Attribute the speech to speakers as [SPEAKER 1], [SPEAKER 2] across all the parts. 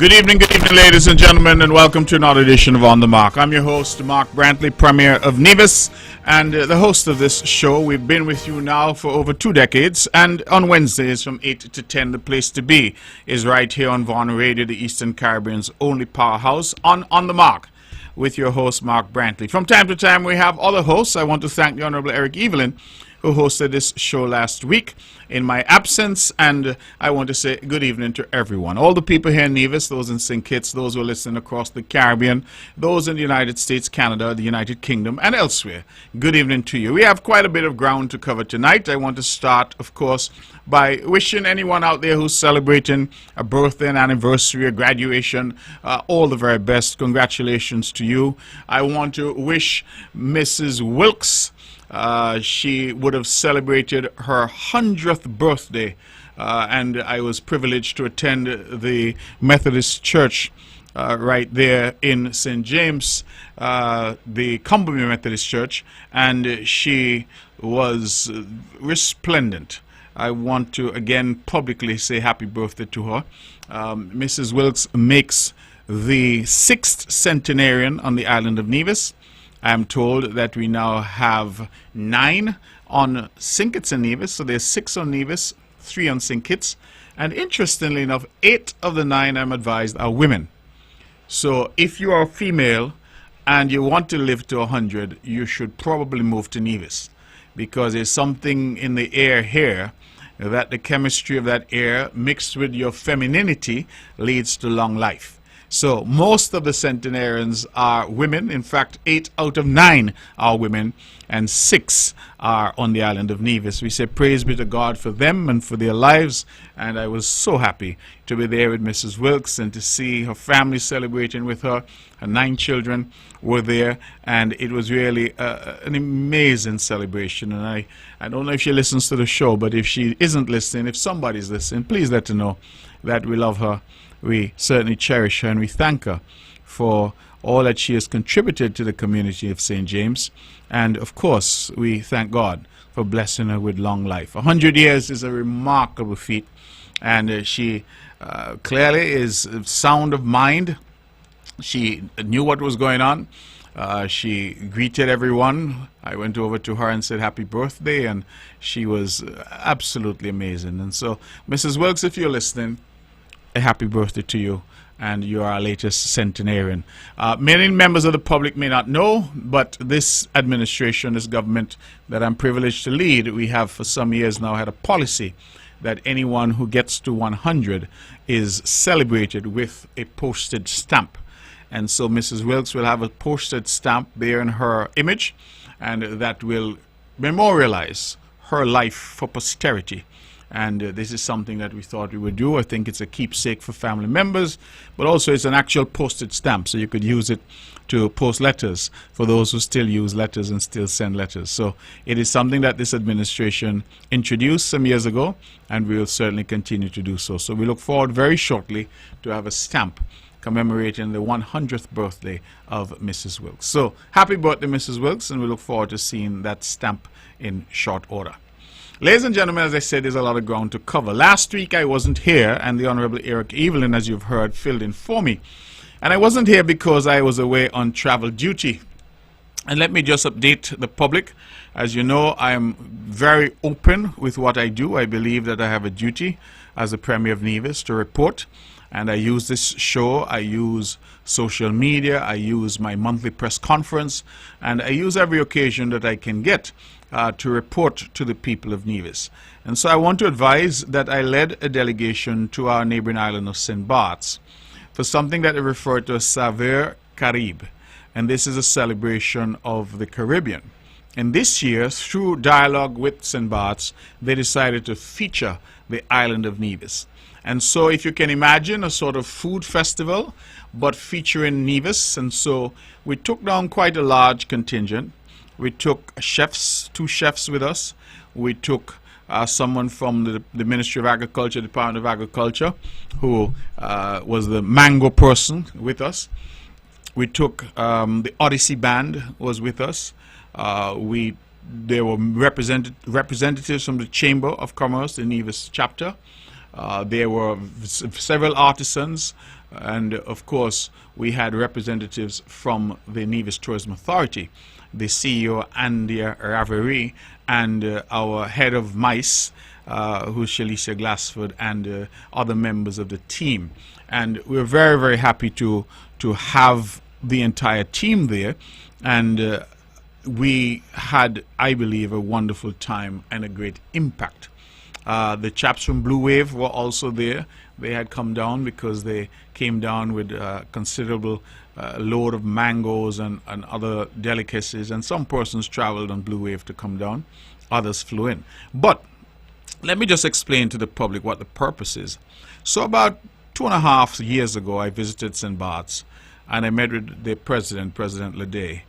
[SPEAKER 1] Good evening, ladies and gentlemen, and welcome to another edition of On the Mark. I'm your host, Mark Brantley, Premier of Nevis, and the host of this show. We've been with you now for over 2 decades, and on Wednesdays from 8 to 10, the place to be is right here on Vaughan Radio, the Eastern Caribbean's only powerhouse, on the Mark, with your host, Mark Brantley. From time to time, we have other hosts. I want to thank the Honorable Eric Evelyn, who hosted this show last week in my absence, and I want to say good evening to everyone. All the people here in Nevis, those in St. Kitts, those who are listening across the Caribbean, those in the United States, Canada, the United Kingdom, and elsewhere. Good evening to you. We have quite a bit of ground to cover tonight. I want to start, of course, by wishing anyone out there who's celebrating a birthday, an anniversary, a graduation, all the very best. Congratulations to you. I want to wish Mrs. Wilkes. She would have celebrated her 100th birthday, and I was privileged to attend the Methodist Church right there in St. James, the Cumberland Methodist Church, and she was resplendent. I want to again publicly say happy birthday to her. Mrs. Wilkes makes the 6th centenarian on the island of Nevis. I am told that we now have 9 on St. Kitts and Nevis, so there's 6 on Nevis, 3 on St. Kitts, and interestingly enough, 8 of the 9, I'm advised, are women. So if you are female and you want to live to 100, you should probably move to Nevis, because there's something in the air here that the chemistry of that air mixed with your femininity leads to long life. So most of the centenarians are women. In fact, 8 out of 9 are women, and 6 are on the island of Nevis. We say praise be to God for them and for their lives, and I was so happy to be there with Mrs. Wilkes and to see her family celebrating with her. Her 9 children were there, and it was really an amazing celebration. And I don't know if she listens to the show, but if she isn't listening, if somebody's listening, please let her know that we love her. We certainly cherish her, and we thank her for all that she has contributed to the community of St. James. And of course, we thank God for blessing her with long life. 100 years is a remarkable feat, and she clearly is sound of mind. She knew what was going on. She greeted everyone. I went over to her and said happy birthday, and she was absolutely amazing. And so, Mrs. Wilkes, if you're listening, a happy birthday to you, and you are our latest centenarian. Many members of the public may not know, but this administration, this government that I'm privileged to lead, we have for some years now had a policy that anyone who gets to 100 is celebrated with a postage stamp. And so Mrs. Wilkes will have a postage stamp there in her image, and that will memorialize her life for posterity. And this is something that we thought we would do. I think it's a keepsake for family members, but also it's an actual postage stamp, so you could use it to post letters for those who still use letters and still send letters. So it is something that this administration introduced some years ago, and we will certainly continue to do so. So we look forward very shortly to have a stamp commemorating the 100th birthday of Mrs. Wilkes. So happy birthday, Mrs. Wilkes, and we look forward to seeing that stamp in short order. Ladies and gentlemen, as I said, there's a lot of ground to cover. Last week I wasn't here, and the Honorable Eric Evelyn, as you've heard, filled in for me. And I wasn't here because I was away on travel duty. And let me just update the public. As you know, I am very open with what I do. I believe that I have a duty as the Premier of Nevis to report. And I use this show, I use social media, I use my monthly press conference, and I use every occasion that I can get to report to the people of Nevis. And so I want to advise that I led a delegation to our neighboring island of St. Barts for something that I refer to as Saveur Caribe. And this is a celebration of the Caribbean. And this year, through dialogue with St. Barts, they decided to feature the island of Nevis. And so if you can imagine a sort of food festival, but featuring Nevis. And so we took down quite a large contingent. We took chefs, 2 chefs with us. We took someone from the Ministry of Agriculture, Department of Agriculture, who was the mango person with us. We took the Odyssey Band was with us. There were representatives from the Chamber of Commerce, the Nevis chapter. There were several artisans, and of course we had representatives from the Nevis Tourism Authority, the CEO Andia Raveri, and our head of MICE, who's Shalicia Glassford, and other members of the team. And we're very, very happy to have the entire team there, and we had, I believe, a wonderful time and a great impact. The chaps from Blue Wave were also there. They had come down because they came down with a considerable load of mangoes and other delicacies, and some persons traveled on Blue Wave to come down, others flew in. But let me just explain to the public what the purpose is. So about 2.5 years ago, I visited St. Barts, and I met with the president, President Leday,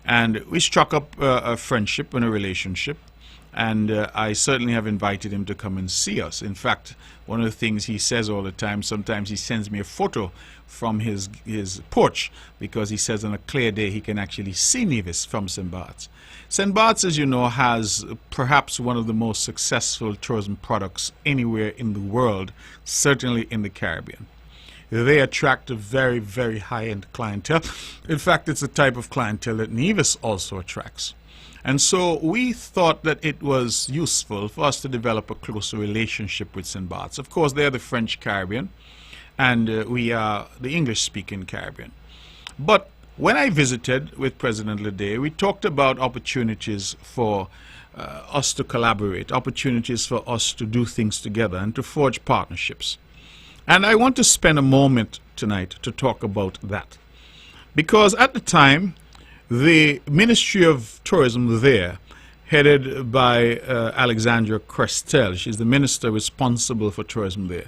[SPEAKER 1] and we struck up a friendship and a relationship. And I certainly have invited him to come and see us. In fact, one of the things he says all the time, sometimes he sends me a photo from his porch, because he says on a clear day he can actually see Nevis from St. Barts. St. Barts, as you know, has perhaps one of the most successful tourism products anywhere in the world, certainly in the Caribbean. They attract a very, very high-end clientele. In fact, it's a type of clientele that Nevis also attracts. And so we thought that it was useful for us to develop a closer relationship with St. Barts. Of course, they're the French Caribbean, and we are the English-speaking Caribbean. But when I visited with President Leday, we talked about opportunities for us to collaborate, opportunities for us to do things together and to forge partnerships. And I want to spend a moment tonight to talk about that. Because at the time, the Ministry of Tourism there, headed by Alexandra Crestel, she's the minister responsible for tourism there,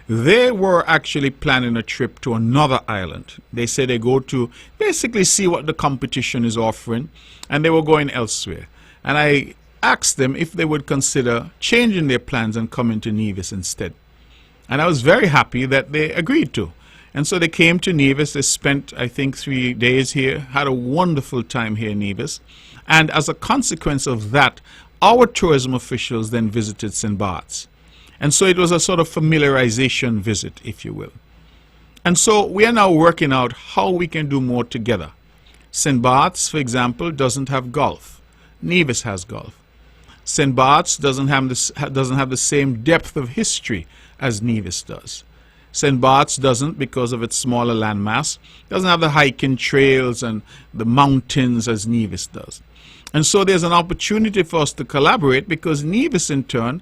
[SPEAKER 1] they were actually planning a trip to another island. They said they go to basically see what the competition is offering, and they were going elsewhere. And I asked them if they would consider changing their plans and coming to Nevis instead. And I was very happy that they agreed to. And so they came to Nevis. They spent, I think, 3 days here, had a wonderful time here in Nevis. And as a consequence of that, our tourism officials then visited St. Barts. And so it was a sort of familiarization visit, if you will. And so we are now working out how we can do more together. St. Barts, for example, doesn't have golf. Nevis has golf. St. Barts doesn't have the same depth of history as Nevis does. St. Barts doesn't, because of its smaller landmass, doesn't have the hiking trails and the mountains as Nevis does. And so there's an opportunity for us to collaborate, because Nevis in turn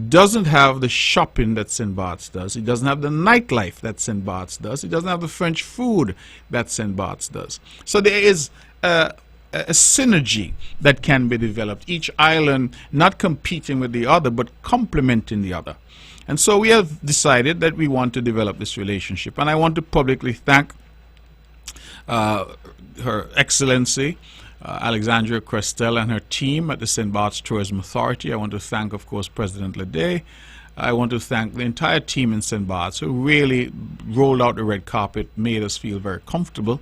[SPEAKER 1] doesn't have the shopping that St. Barts does. It doesn't have the nightlife that St. Barts does. It doesn't have the French food that St. Barts does. So there is a synergy that can be developed, each island not competing with the other but complementing the other. And so we have decided that we want to develop this relationship. And I want to publicly thank Her Excellency Alexandra Crestel and her team at the St. Barts Tourism Authority. I want to thank, of course, President Leday. I want to thank the entire team in St. Barts, who really rolled out the red carpet, made us feel very comfortable,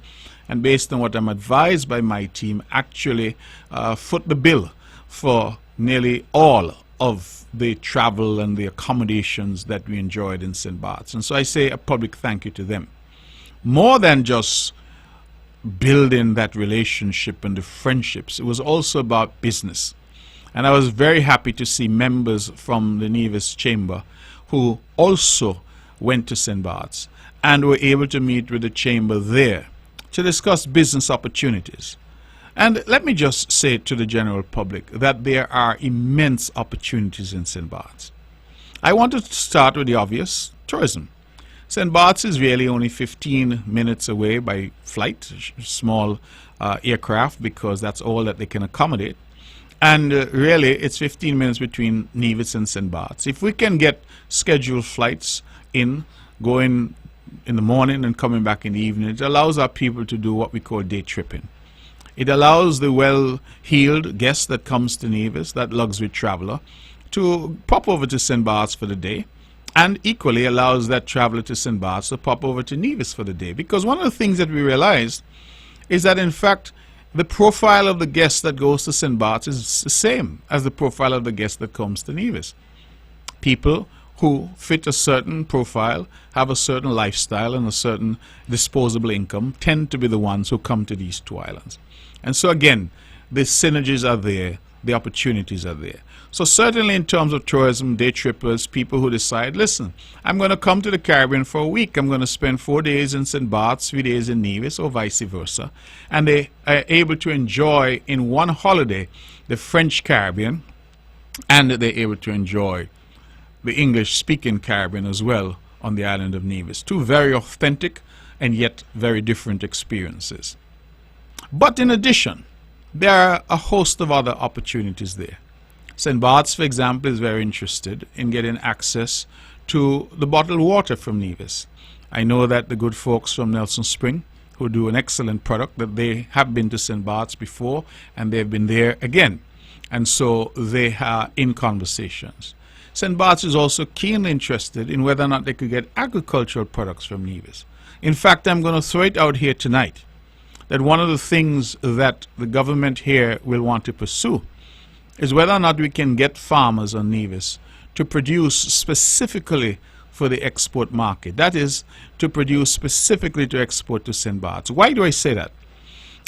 [SPEAKER 1] and based on what I'm advised by my team, actually foot the bill for nearly all of the travel and the accommodations that we enjoyed in St. Barts. And so I say a public thank you to them. More than just building that relationship and the friendships, it was also about business. And I was very happy to see members from the Nevis Chamber who also went to St. Barts and were able to meet with the Chamber there to discuss business opportunities. And let me just say to the general public that there are immense opportunities in St. Barts. I wanted to start with the obvious: tourism. St. Barts is really only 15 minutes away by flight, small aircraft, because that's all that they can accommodate. And really, it's 15 minutes between Nevis and St. Barts. If we can get scheduled flights going in the morning and coming back in the evening, it allows our people to do what we call day tripping. It allows the well-heeled guest that comes to Nevis, that luxury traveler, to pop over to St. Barts for the day, and equally allows that traveler to St. Barts to pop over to Nevis for the day. Because one of the things that we realized is that, in fact, the profile of the guest that goes to St. Barts is the same as the profile of the guest that comes to Nevis. People who fit a certain profile, have a certain lifestyle and a certain disposable income, tend to be the ones who come to these two islands. And so again, the synergies are there, the opportunities are there. So certainly in terms of tourism, day trippers, people who decide, listen, I'm going to come to the Caribbean for a week. I'm going to spend 4 days in St. Barts, 3 days in Nevis, or vice versa. And they are able to enjoy in one holiday the French Caribbean, and they're able to enjoy the English-speaking Caribbean as well on the island of Nevis. Two very authentic and yet very different experiences. But in addition, there are a host of other opportunities there. St. Barts, for example, is very interested in getting access to the bottled water from Nevis. I know that the good folks from Nelson Spring, who do an excellent product, that they have been to St. Barts before and they've been there again. And so they are in conversations. St. Barts is also keenly interested in whether or not they could get agricultural products from Nevis. In fact, I'm going to throw it out here tonight that one of the things that the government here will want to pursue is whether or not we can get farmers on Nevis to produce specifically for the export market. That is, to produce specifically to export to St. Barts. Why do I say that?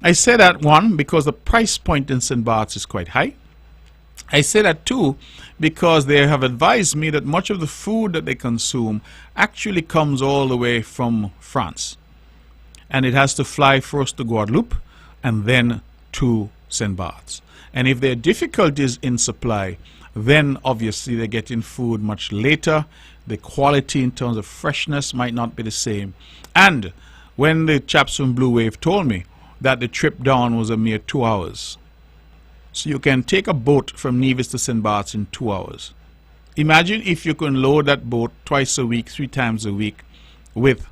[SPEAKER 1] I say that, one, because the price point in St. Barts is quite high. I say that, two, because they have advised me that much of the food that they consume actually comes all the way from France. And it has to fly first to Guadeloupe and then to St. Barts. And if there are difficulties in supply, then obviously they're getting food much later. The quality in terms of freshness might not be the same. And when the chaps from Blue Wave told me that the trip down was a mere 2 hours. So you can take a boat from Nevis to St. Barts in 2 hours. Imagine if you can load that boat twice a week, 3 times a week with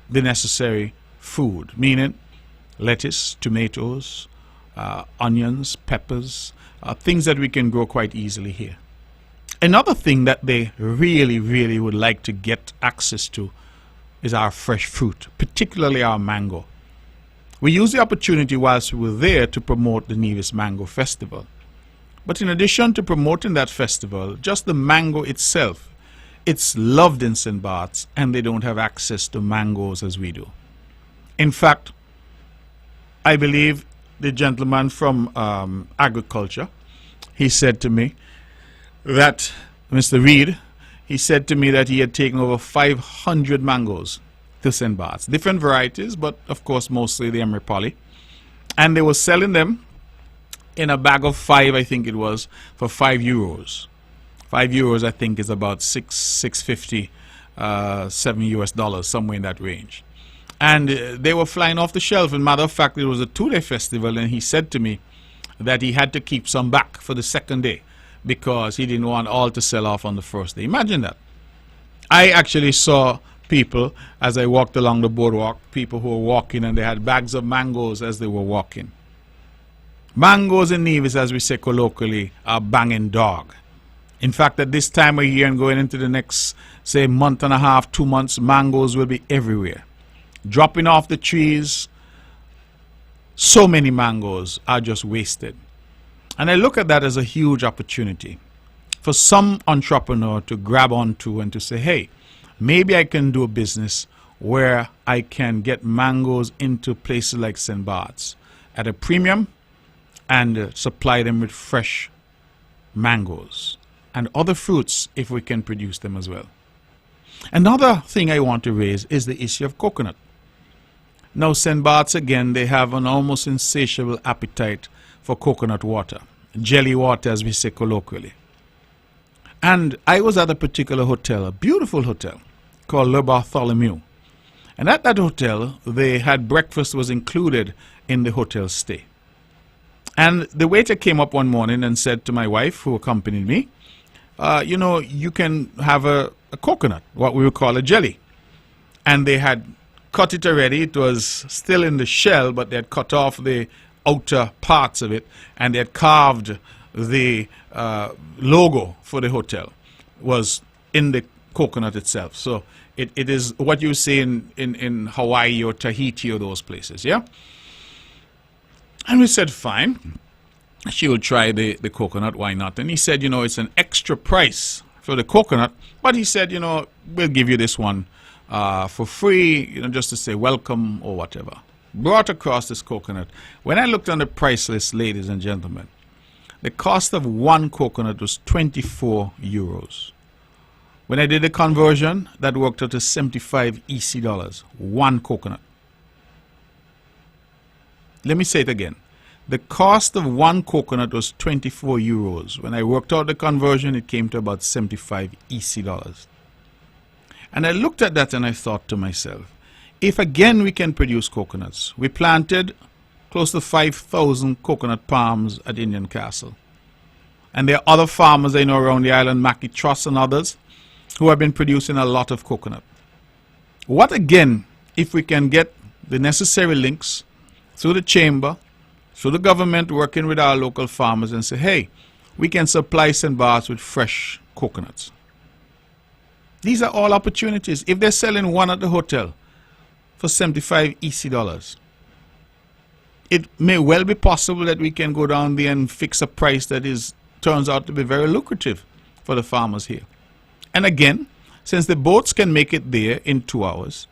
[SPEAKER 1] the necessary food, meaning lettuce, tomatoes, onions, peppers, things that we can grow quite easily here. Another thing that they really, really would like to get access to is our fresh fruit, particularly our mango. We used the opportunity whilst we were there to promote the Nevis Mango Festival. But in addition to promoting that festival, just the mango itself, it's loved in St. Barts, and they don't have access to mangoes as we do. In fact, I believe the gentleman from agriculture, he said to me that, Mr. Reed, he said to me that he had taken over 500 mangoes to St. Barts. Different varieties, but of course mostly the Emery. And they were selling them in a bag of 5, I think it was, for €5. €5, I think, is about $6.50, $7 somewhere in that range. And they were flying off the shelf. And matter of fact, it was a 2-day festival, and he said to me that he had to keep some back for the second day because he didn't want all to sell off on the first day. Imagine that. I actually saw people, as I walked along the boardwalk, people who were walking and they had bags of mangoes as they were walking. Mangoes in Nevis, as we say colloquially, are banging dog. In fact, at this time of year and going into the next, say, month and a half, 2 months, mangoes will be everywhere. Dropping off the trees, so many mangoes are just wasted. And I look at that as a huge opportunity for some entrepreneur to grab onto and to say, hey, maybe I can do a business where I can get mangoes into places like St. Barts at a premium and supply them with fresh mangoes and other fruits if we can produce them as well. Another thing I want to raise is the issue of coconut. Now, St. Barts, again, they have an almost insatiable appetite for coconut water, jelly water as we say colloquially. And I was at a particular hotel, a beautiful hotel called Le Bartholomew. And at that hotel, they had breakfast was included in the hotel stay. And the waiter came up one morning and said to my wife, who accompanied me, you know, you can have a coconut, what we would call a jelly. And they had cut it already. It was still in the shell, but they had cut off the outer parts of it, and they had carved the logo for the hotel was in the coconut itself. So it is what you see in Hawaii or Tahiti or those places, yeah? And we said, fine, she will try the coconut, why not? And he said, you know, it's an extra price for the coconut, but he said, we'll give you this one for free, just to say welcome or whatever. Brought across this coconut. When I looked on the price list, ladies and gentlemen, the cost of one coconut was 24 euros. When I did the conversion, that worked out to 75 EC dollars. One coconut. Let me say it again. The cost of one coconut was 24 euros. When I worked out the conversion, it came to about 75 EC dollars. And I looked at that and I thought to myself, if again we can produce coconuts. We planted close to 5,000 coconut palms at Indian Castle. And there are other farmers I know around the island, Mackie Truss and others, who have been producing a lot of coconut. What again if we can get the necessary links through the chamber, through the government, working with our local farmers and say, hey, we can supply St. Barts with fresh coconuts. These are all opportunities. If they're selling one at the hotel for 75 EC dollars, it may well be possible that we can go down there and fix a price that turns out to be very lucrative for the farmers here. And again, since the boats can make it there in 2 hours,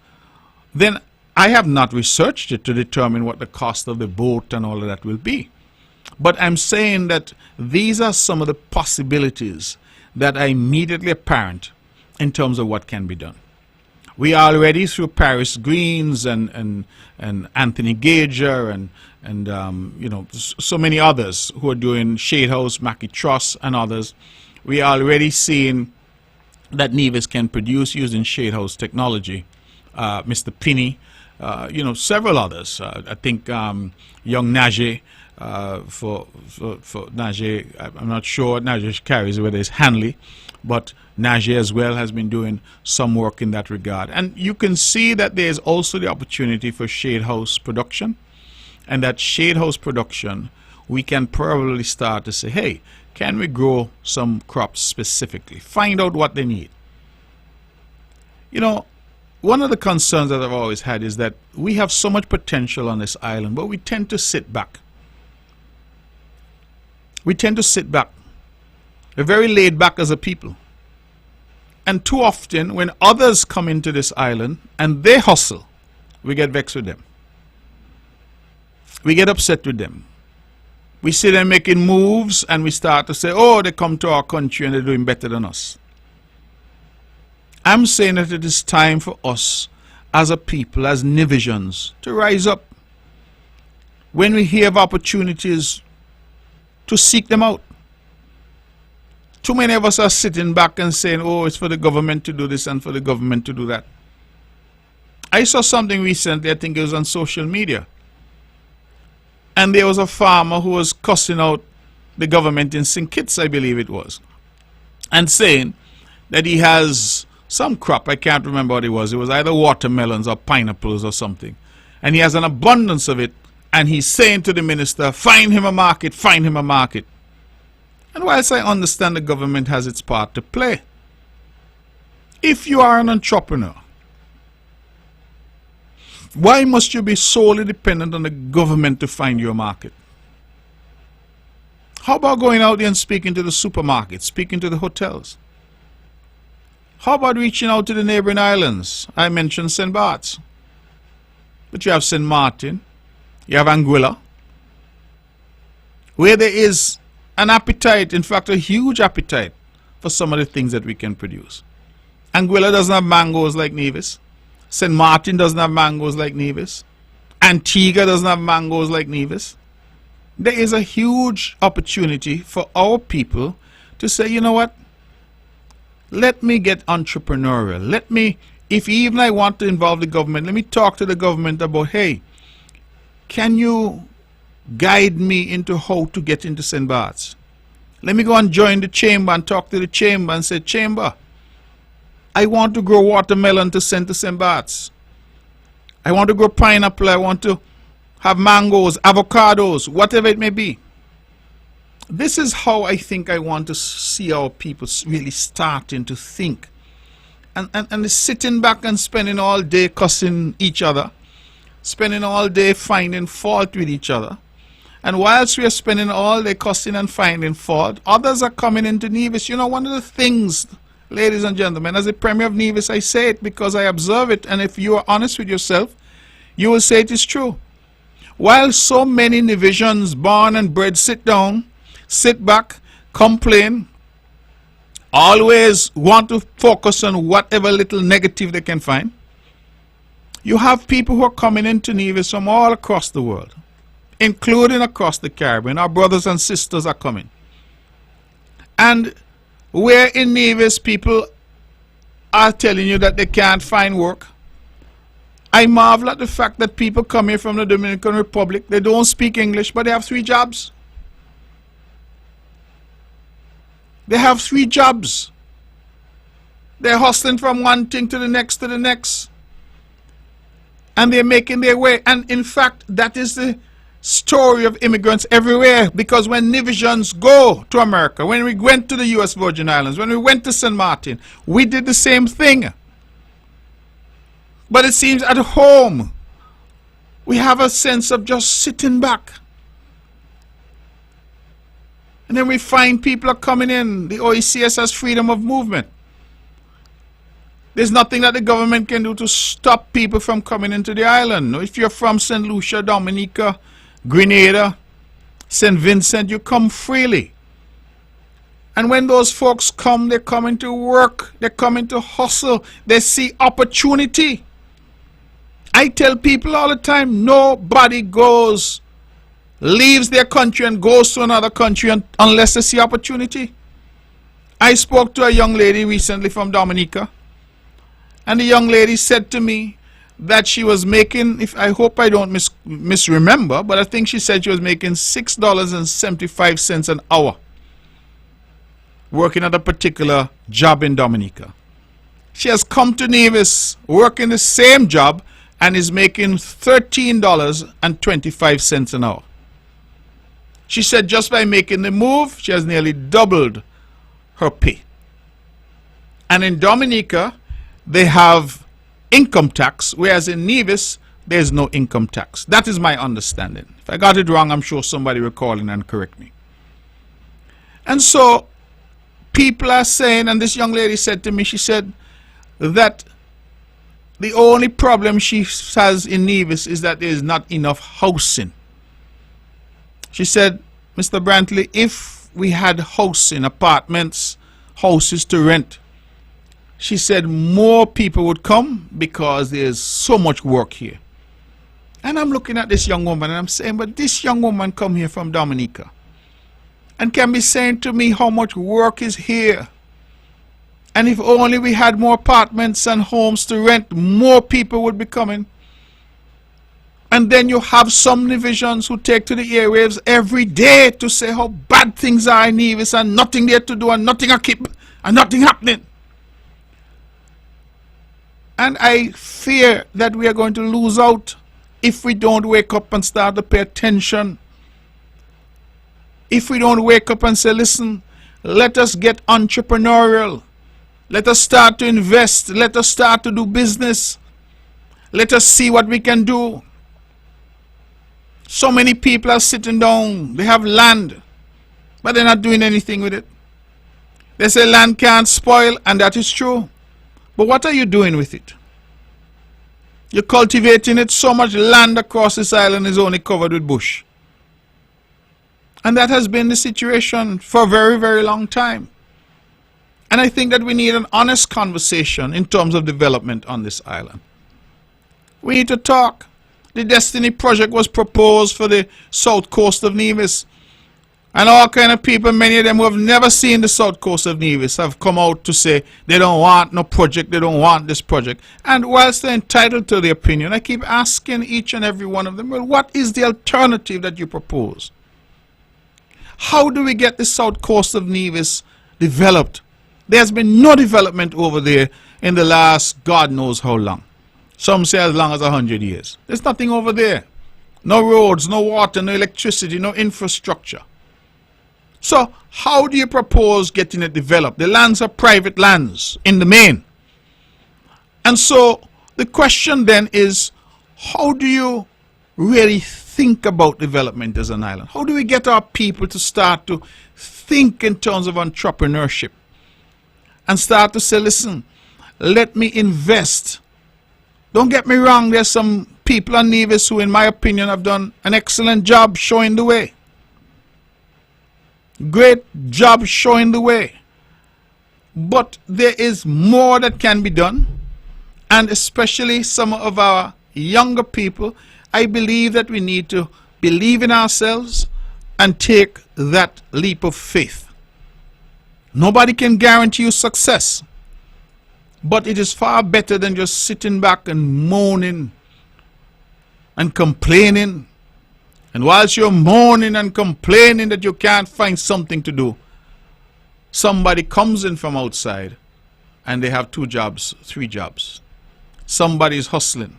[SPEAKER 1] then I have not researched it to determine what the cost of the boat and all of that will be. But I'm saying that these are some of the possibilities that are immediately apparent in terms of what can be done. We are already through Paris Greens and Anthony Gager and so many others who are doing Shade House, Mackie Truss and others. We are already seeing that Nevis can produce using Shade House technology. Mr. Pinney, several others. I think young Najee, for Najee, I'm not sure Najee carries whether it's Hanley, but Najee as well has been doing some work in that regard. And you can see that there's also the opportunity for Shade House production, and that Shade House production, we can probably start to say, hey, can we grow some crops specifically? Find out what they need. One of the concerns that I've always had is that we have so much potential on this island, but we tend to sit back. We tend to sit back. We're very laid back as a people. And too often, when others come into this island and they hustle, we get vexed with them. We get upset with them. We see them making moves and we start to say, oh, they come to our country and they're doing better than us. I'm saying that it is time for us as a people, as Nivisians, to rise up. When we hear of opportunities, to seek them out. Too many of us are sitting back and saying, oh, it's for the government to do this and for the government to do that. I saw something recently, I think it was on social media. And there was a farmer who was cussing out the government in St. Kitts, I believe it was, and saying that he has some crop, I can't remember what it was either watermelons or pineapples or something, and he has an abundance of it, and he's saying to the minister, find him a market, find him a market. And whilst I understand the government has its part to play, if you are an entrepreneur, why must you be solely dependent on the government to find your market? How about going out there and speaking to the supermarkets, speaking to the hotels? How about reaching out to the neighboring islands? I mentioned St. Barts. But you have St. Martin, you have Anguilla, where there is an appetite, in fact a huge appetite, for some of the things that we can produce. Anguilla doesn't have mangoes like Nevis. St. Martin doesn't have mangoes like Nevis. Antigua doesn't have mangoes like Nevis. There is a huge opportunity for our people to say, you know what, let me get entrepreneurial. Let me, if even I want to involve the government, let me talk to the government about, hey, can you guide me into how to get into St. Barts? Let me go and join the chamber and talk to the chamber and say, chamber, I want to grow watermelon to send to St. Barts. I want to grow pineapple. I want to have mangoes, avocados, whatever it may be. This is how I think I want to see our people really starting to think. And sitting back and spending all day cussing each other, spending all day finding fault with each other. And whilst we are spending all day cussing and finding fault, others are coming into Nevis. You know, one of the things ladies and gentlemen, as a Premier of Nevis, I say it because I observe it, and if you are honest with yourself, you will say it is true. While so many Nevisians born and bred sit down, sit back, complain, always want to focus on whatever little negative they can find, you have people who are coming into Nevis from all across the world, including across the Caribbean. Our brothers and sisters are coming. And where in Nevis people are telling you that they can't find work, I marvel at the fact that people come here from the Dominican Republic, they don't speak English, but they have 3 jobs. They have 3 jobs. They're hustling from one thing to the next to the next. And they're making their way. And in fact, that is the story of immigrants everywhere. Because when Nevisians go to America, when we went to the U.S. Virgin Islands, when we went to St. Martin, we did the same thing. But it seems at home, we have a sense of just sitting back. And then we find people are coming in. The OECS has freedom of movement. There's nothing that the government can do to stop people from coming into the island. If you're from St. Lucia, Dominica, Grenada, St. Vincent, you come freely. And when those folks come, they're coming to work, they're coming to hustle, they see opportunity. I tell people all the time, nobody leaves their country and goes to another country unless they see opportunity. I spoke to a young lady recently from Dominica, and the young lady said to me that she was making, I hope I don't misremember, but I think she said she was making $6.75 an hour working at a particular job in Dominica. She has come to Nevis working the same job and is making $13.25 an hour. She said just by making the move, she has nearly doubled her pay. And in Dominica, they have income tax, whereas in Nevis, there's no income tax. That is my understanding. If I got it wrong, I'm sure somebody will call in and correct me. And so, people are saying, and this young lady said to me, she said that the only problem she has in Nevis is that there is not enough housing. She said, Mr. Brantley, if we had housing, apartments, houses to rent, she said more people would come because there's so much work here. And I'm looking at this young woman and I'm saying, but this young woman come here from Dominica and can be saying to me how much work is here. And if only we had more apartments and homes to rent, more people would be coming. And then you have some Nevisians who take to the airwaves every day to say how bad things are in Nevis and nothing there to do and nothing and nothing happening. And I fear that we are going to lose out if we don't wake up and start to pay attention. If we don't wake up and say, listen, let us get entrepreneurial. Let us start to invest. Let us start to do business. Let us see what we can do. So many people are sitting down. They have land, but they're not doing anything with it. They say land can't spoil, and that is true. But what are you doing with it? You're cultivating it. So much land across this island is only covered with bush. And that has been the situation for a very, very long time. And I think that we need an honest conversation in terms of development on this island. We need to talk. The Destiny Project was proposed for the south coast of Nevis. And all kind of people, many of them who have never seen the south coast of Nevis, have come out to say they don't want no project, they don't want this project. And whilst they're entitled to their opinion, I keep asking each and every one of them, well, what is the alternative that you propose? How do we get the south coast of Nevis developed? There's been no development over there in the last God knows how long. Some say as long as 100 years. There's nothing over there. No roads, no water, no electricity, no infrastructure. So how do you propose getting it developed? The lands are private lands in the main. And so the question then is, how do you really think about development as an island? How do we get our people to start to think in terms of entrepreneurship? and start to say, listen, let me invest. Don't get me wrong, there's some people on Nevis who, in my opinion, have done an excellent job showing the way. Great job showing the way. But there is more that can be done, and especially some of our younger people, I believe that we need to believe in ourselves and take that leap of faith. Nobody can guarantee you success, but it is far better than just sitting back and moaning and complaining. And whilst you're moaning and complaining that you can't find something to do, somebody comes in from outside and they have 2 jobs, 3 jobs. Somebody is hustling.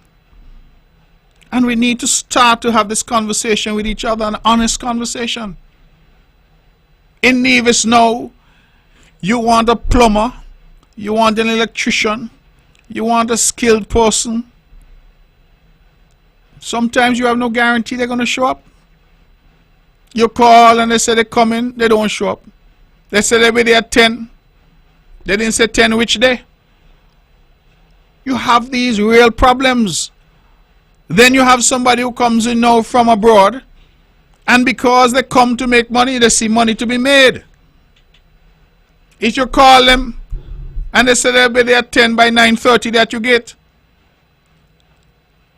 [SPEAKER 1] And we need to start to have this conversation with each other, an honest conversation. In Nevis now, you want a plumber, you want an electrician, you want a skilled person. Sometimes you have no guarantee they're going to show up. You call and they say they're coming, they don't show up. They say they'll be there at 10. They didn't say 10 which day. You have these real problems. Then you have somebody who comes in now from abroad, and because they come to make money, they see money to be made. If you call them and they say they'll be there at 10 by 9:30 that you get,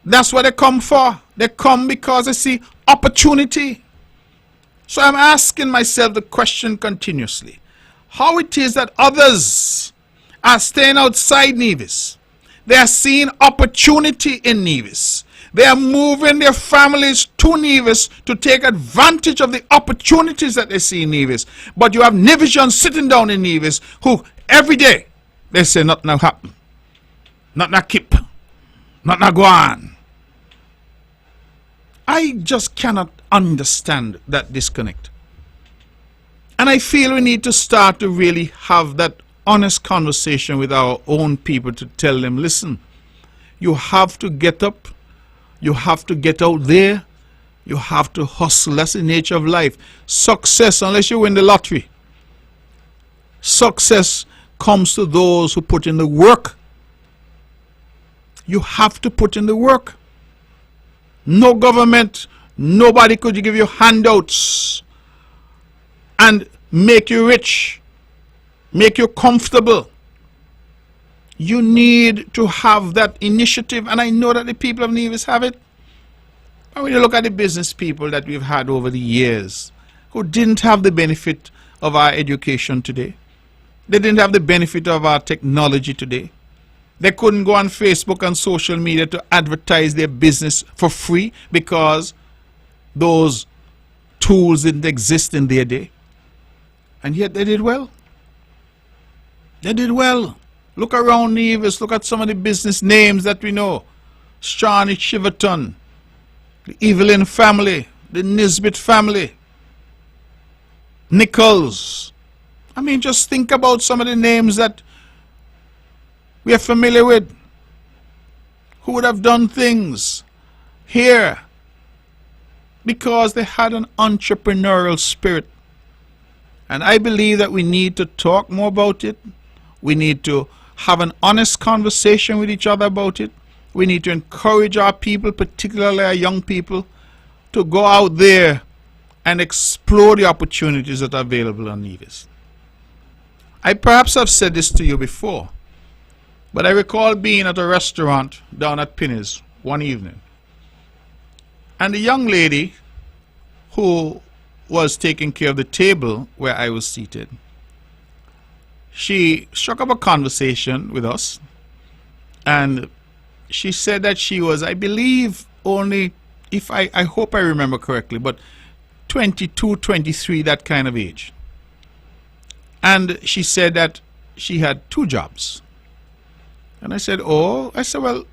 [SPEAKER 1] that's what they come for. They come because they see opportunity. So I'm asking myself the question continuously, how it is that others are staying outside Nevis. They are seeing opportunity in Nevis. They are moving their families to Nevis to take advantage of the opportunities that they see in Nevis. But you have Nevisians sitting down in Nevis who every day they say nothing will happen. Nothing will keep. Nothing will go on. I just cannot understand that disconnect. And I feel we need to start to really have that honest conversation with our own people to tell them, listen, you have to get up. You have to get out there. You have to hustle. That's the nature of life. Success, unless you win the lottery, success comes to those who put in the work. You have to put in the work. No government, nobody could give you handouts and make you rich, make you comfortable. You need to have that initiative, and I know that the people of Nevis have it. And when you look at the business people that we've had over the years who didn't have the benefit of our education today, they didn't have the benefit of our technology today. They couldn't go on Facebook and social media to advertise their business for free because those tools didn't exist in their day. And yet they did well. They did well. Look around Nevis, look at some of the business names that we know. Shawnee Chiverton, the Evelyn family, the Nisbet family, Nichols. I mean, just think about some of the names that we are familiar with, who would have done things here because they had an entrepreneurial spirit. And I believe that we need to talk more about it. We need to have an honest conversation with each other about it. We need to encourage our people, particularly our young people, to go out there and explore the opportunities that are available on Nevis. I perhaps have said this to you before, but I recall being at a restaurant down at Pinny's one evening, and the young lady who was taking care of the table where I was seated, she struck up a conversation with us, and she said that she was, I believe, only, if I hope I remember correctly, but 22, 23, that kind of age. And she said that she had 2 jobs. And I said, well,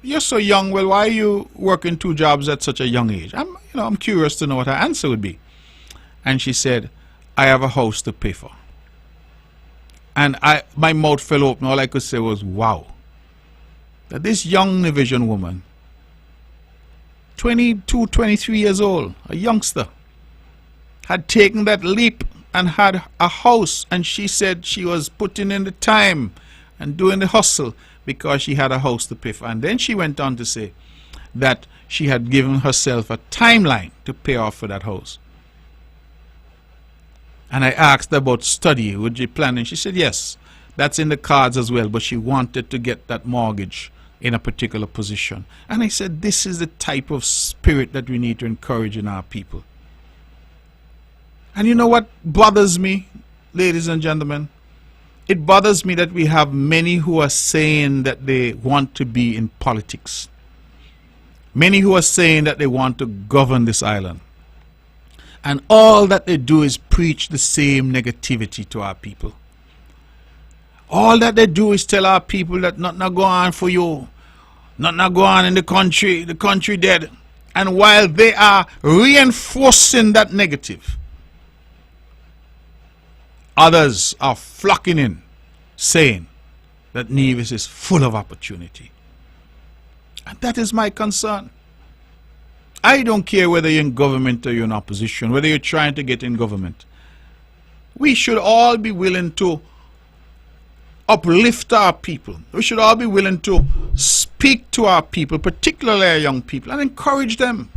[SPEAKER 1] you're so young. Well, why are you working 2 jobs at such a young age? I'm curious to know what her answer would be. And she said, I have a house to pay for. And my mouth fell open. All I could say was, wow. That this young Nevisian woman, 22, 23 years old, a youngster, had taken that leap and had a house, and she said she was putting in the time and doing the hustle because she had a house to pay for. And then she went on to say that she had given herself a timeline to pay off for that house. And I asked about study, would you plan? And she said yes, that's in the cards as well, but she wanted to get that mortgage in a particular position. And I said, this is the type of spirit that we need to encourage in our people. And you know what bothers me, ladies and gentlemen? It bothers me that we have many who are saying that they want to be in politics. Many who are saying that they want to govern this island. And all that they do is preach the same negativity to our people. All that they do is tell our people that nothing go on for you. Nothing go on in the country dead. And while they are reinforcing that negative, others are flocking in, saying that Nevis is full of opportunity. And that is my concern. I don't care whether you're in government or you're in opposition, whether you're trying to get in government. We should all be willing to uplift our people. We should all be willing to speak to our people, particularly our young people, and encourage them.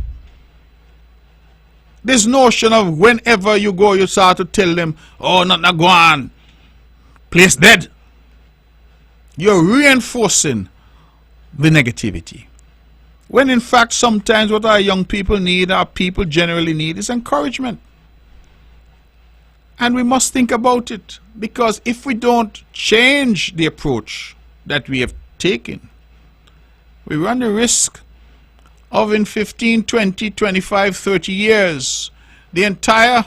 [SPEAKER 1] This notion of whenever you go, you start to tell them, oh, nothing go on, place dead. You're reinforcing the negativity. When in fact, sometimes what our young people need, our people generally need, is encouragement. And we must think about it, because if we don't change the approach that we have taken, we run the risk of in 15, 20, 25, 30 years, the entire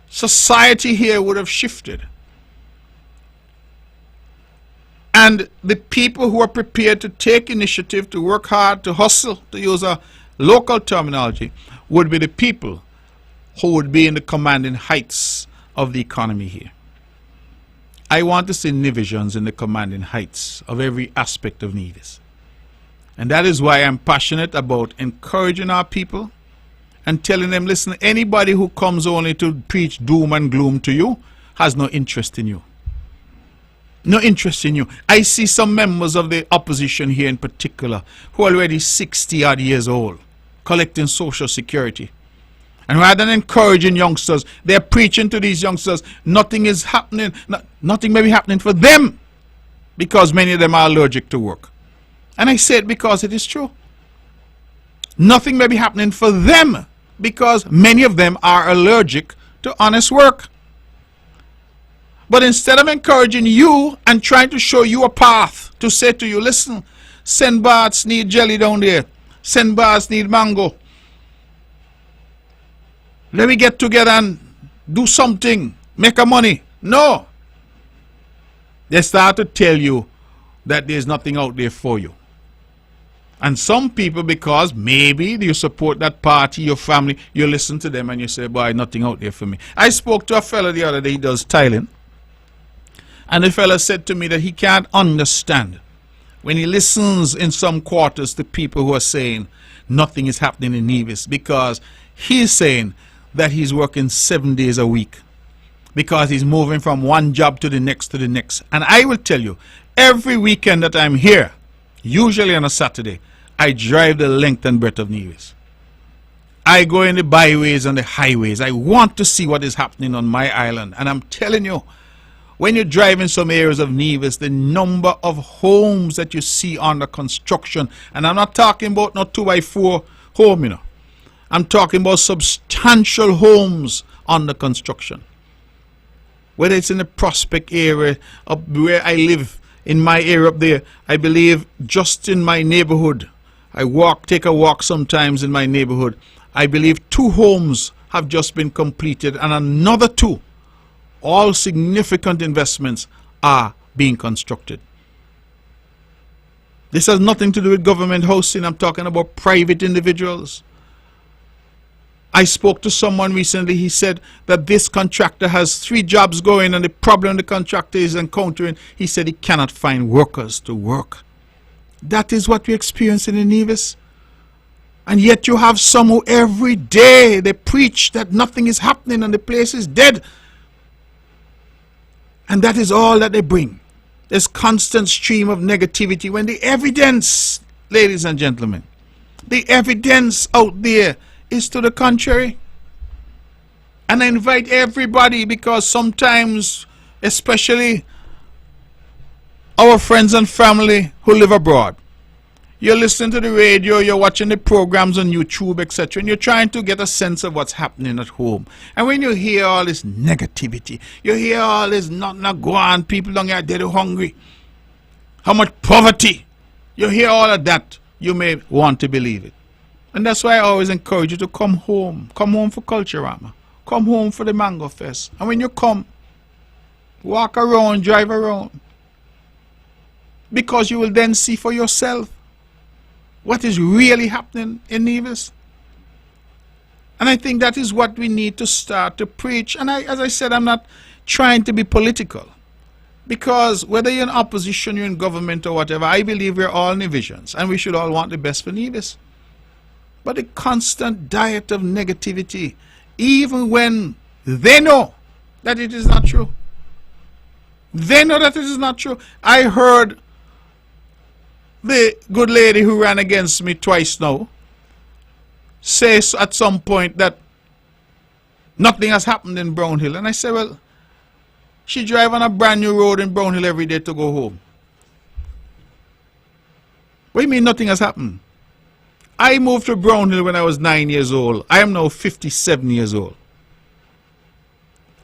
[SPEAKER 1] society here would have shifted. And the people who are prepared to take initiative, to work hard, to hustle, to use a local terminology, would be the people who would be in the commanding heights of the economy here. I want to see Nevisians in the commanding heights of every aspect of Nevis. And that is why I'm passionate about encouraging our people and telling them, listen, anybody who comes only to preach doom and gloom to you has no interest in you. No interest in you. I see some members of the opposition here in particular who are already 60 odd years old, collecting social security. And rather than encouraging youngsters, they're preaching to these youngsters, nothing is happening, nothing may be happening for them, because many of them are allergic to work. And I say it because it is true. Nothing may be happening for them, because many of them are allergic to honest work. But instead of encouraging you and trying to show you a path, to say to you, listen, St. Barts need jelly down there, St. Barts need mango, let me get together and do something, make a money. No. They start to tell you that there's nothing out there for you. And some people, because maybe you support that party, your family, you listen to them and you say, boy, nothing out there for me. I spoke to a fellow the other day, he does tiling. And the fellow said to me that he can't understand when he listens in some quarters to people who are saying nothing is happening in Nevis, because he's saying that he's working 7 days a week, because he's moving from one job to the next to the next. And I will tell you, every weekend that I'm here, usually on a Saturday, I drive the length and breadth of Nevis. I go in the byways and the highways. I want to see what is happening on my island. And I'm telling you, when you drive in some areas of Nevis, the number of homes that you see under construction, and I'm not talking about no 2x4 home, you know. I'm talking about substantial homes under construction. Whether it's in the Prospect area, up where I live, in my area up there, I believe just in my neighborhood, take a walk sometimes in my neighborhood, I believe 2 homes have just been completed, and another 2, all significant investments, are being constructed. This has nothing to do with government housing. I'm talking about private individuals. I spoke to someone recently. He said that this contractor has 3 jobs going, and the problem the contractor is encountering, he said he cannot find workers to work. That is what we're experiencing in Nevis. And yet you have some who every day they preach that nothing is happening and the place is dead. And that is all that they bring. This constant stream of negativity when the evidence, ladies and gentlemen, the evidence out there is to the contrary. And I invite everybody, because sometimes, especially our friends and family who live abroad, you're listening to the radio, you're watching the programs on YouTube, etc., and you're trying to get a sense of what's happening at home. And when you hear all this negativity, you hear all this not go on, people down here dead hungry, how much poverty, you hear all of that, you may want to believe it. And that's why I always encourage you to come home for Culturama, come home for the Mango Fest. And when you come, walk around, drive around, because you will then see for yourself what is really happening in Nevis. And I think that is what we need to start to preach. And as I said, I'm not trying to be political, because whether you're in opposition, you're in government or whatever, I believe we're all Nevisians and we should all want the best for Nevis. But the constant diet of negativity, even when they know that it is not true. They know that it is not true. I heard the good lady who ran against me twice now says at some point that nothing has happened in Brownhill. And I said, well, she drives on a brand new road in Brownhill every day to go home. What do you mean nothing has happened? I moved to Brownhill when I was 9 years old. I am now 57 years old.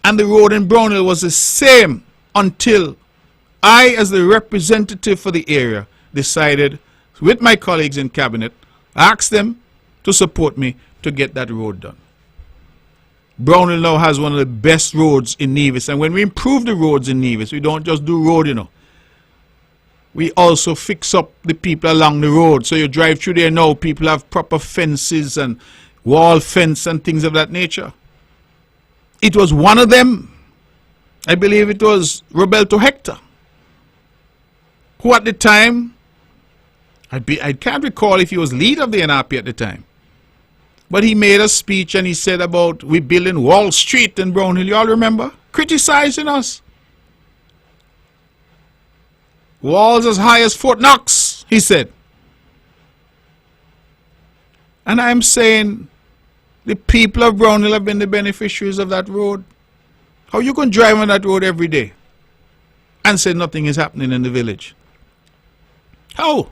[SPEAKER 1] And the road in Brownhill was the same until I, as the representative for the area, decided, with my colleagues in cabinet, asked them to support me to get that road done. Brownhill now has one of the best roads in Nevis. And when we improve the roads in Nevis, we don't just do road, you know. We also fix up the people along the road. So you drive through there now, people have proper fences and wall fence and things of that nature. It was one of them, I believe it was Roberto Hector, who at the time, I can't recall if he was leader of the NRP at the time, but he made a speech and he said about we building Wall Street in Brownhill. You all remember? Criticizing us. Walls as high as Fort Knox, he said. And I'm saying the people of Brownhill have been the beneficiaries of that road. How you can drive on that road every day and say nothing is happening in the village? How?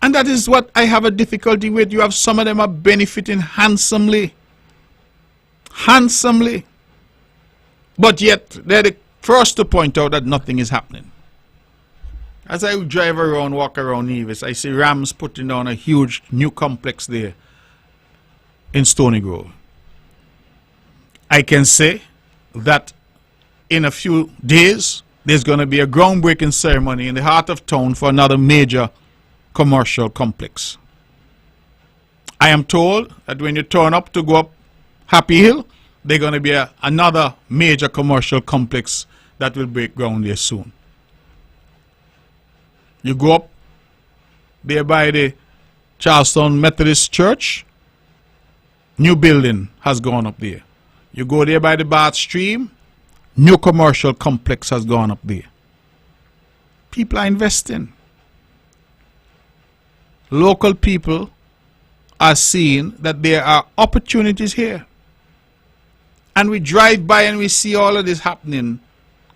[SPEAKER 1] And that is what I have a difficulty with. You have some of them are benefiting handsomely. Handsomely. But yet they're the first to point out that nothing is happening. As I drive around, walk around Nevis, I see Rams putting down a huge new complex there in Stony Grove. I can say that in a few days, there's going to be a groundbreaking ceremony in the heart of town for another major commercial complex. I am told that when you turn up to go up Happy Hill, there's going to be another major commercial complex that will break ground there soon. You go up there by the Charlestown Methodist Church, new building has gone up there. You go there by the Barts stream, new commercial complex has gone up there. People are investing. Local people are seeing that there are opportunities here. And we drive by and we see all of this happening,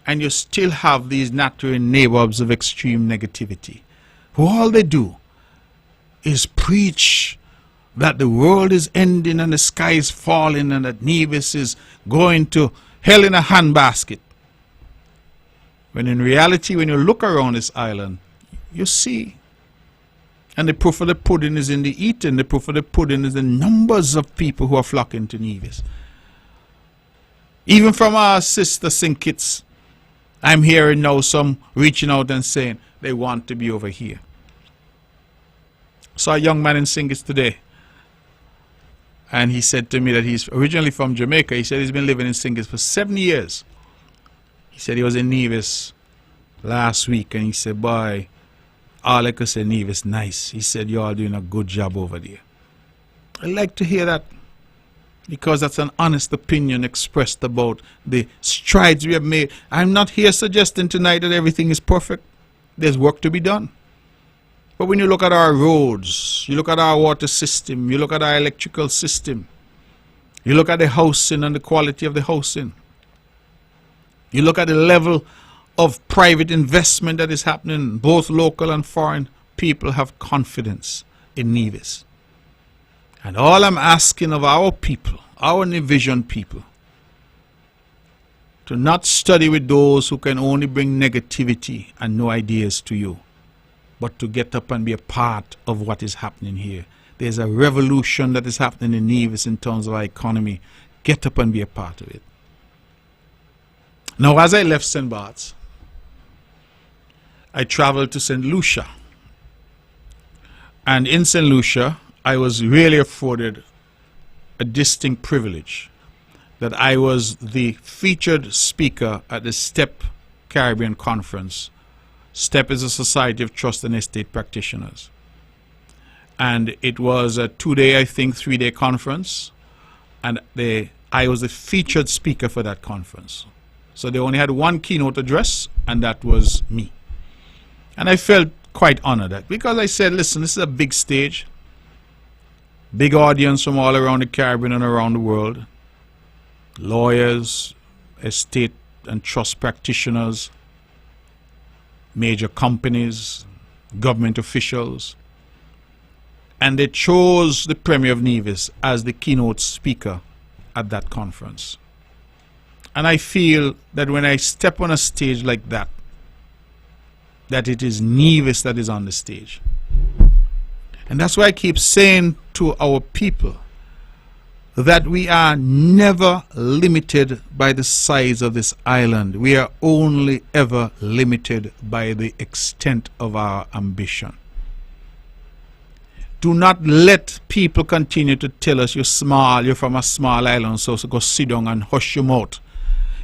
[SPEAKER 1] and you still have these natural neighborhoods of extreme negativity, who all they do is preach that the world is ending and the sky is falling and that Nevis is going to hell in a handbasket. When in reality, when you look around this island, you see. And the proof of the pudding is in the eating. The proof of the pudding is the numbers of people who are flocking to Nevis. Even from our sister St. Kitts, I'm hearing now some reaching out and saying they want to be over here. Saw a young man in St. Kitts today, and he said to me that he's originally from Jamaica. He said he's been living in St. Kitts for 7 years. He said he was in Nevis last week, and he said, boy, all I could say, Nevis, nice. He said, you're all doing a good job over there. I like to hear that, because that's an honest opinion expressed about the strides we have made. I'm not here suggesting tonight that everything is perfect. There's work to be done. But when you look at our roads, you look at our water system, you look at our electrical system, you look at the housing and the quality of the housing, you look at the level of private investment that is happening, both local and foreign, people have confidence in Nevis. And all I'm asking of our people, our Vision people, to not study with those who can only bring negativity and no ideas to you, but to get up and be a part of what is happening here. There's a revolution that is happening in Nevis in terms of our economy. Get up and be a part of it. Now, as I left St. Barts, I traveled to St. Lucia. And in St. Lucia, I was really afforded a distinct privilege that I was the featured speaker at the STEP Caribbean Conference. STEP is a Society of Trust and Estate Practitioners. And it was a 2-day, I think, 3-day conference. And I was the featured speaker for that conference. So they only had one keynote address, and that was me. And I felt quite honored that, because I said, listen, this is a big stage. Big audience from all around the Caribbean and around the world. Lawyers, estate and trust practitioners, major companies, government officials. And they chose the Premier of Nevis as the keynote speaker at that conference. And I feel that when I step on a stage like that, that it is Nevis that is on the stage. And that's why I keep saying to our people that we are never limited by the size of this island. We are only ever limited by the extent of our ambition. Do not let people continue to tell us you're small, you're from a small island, so go sit down and hush your mouth.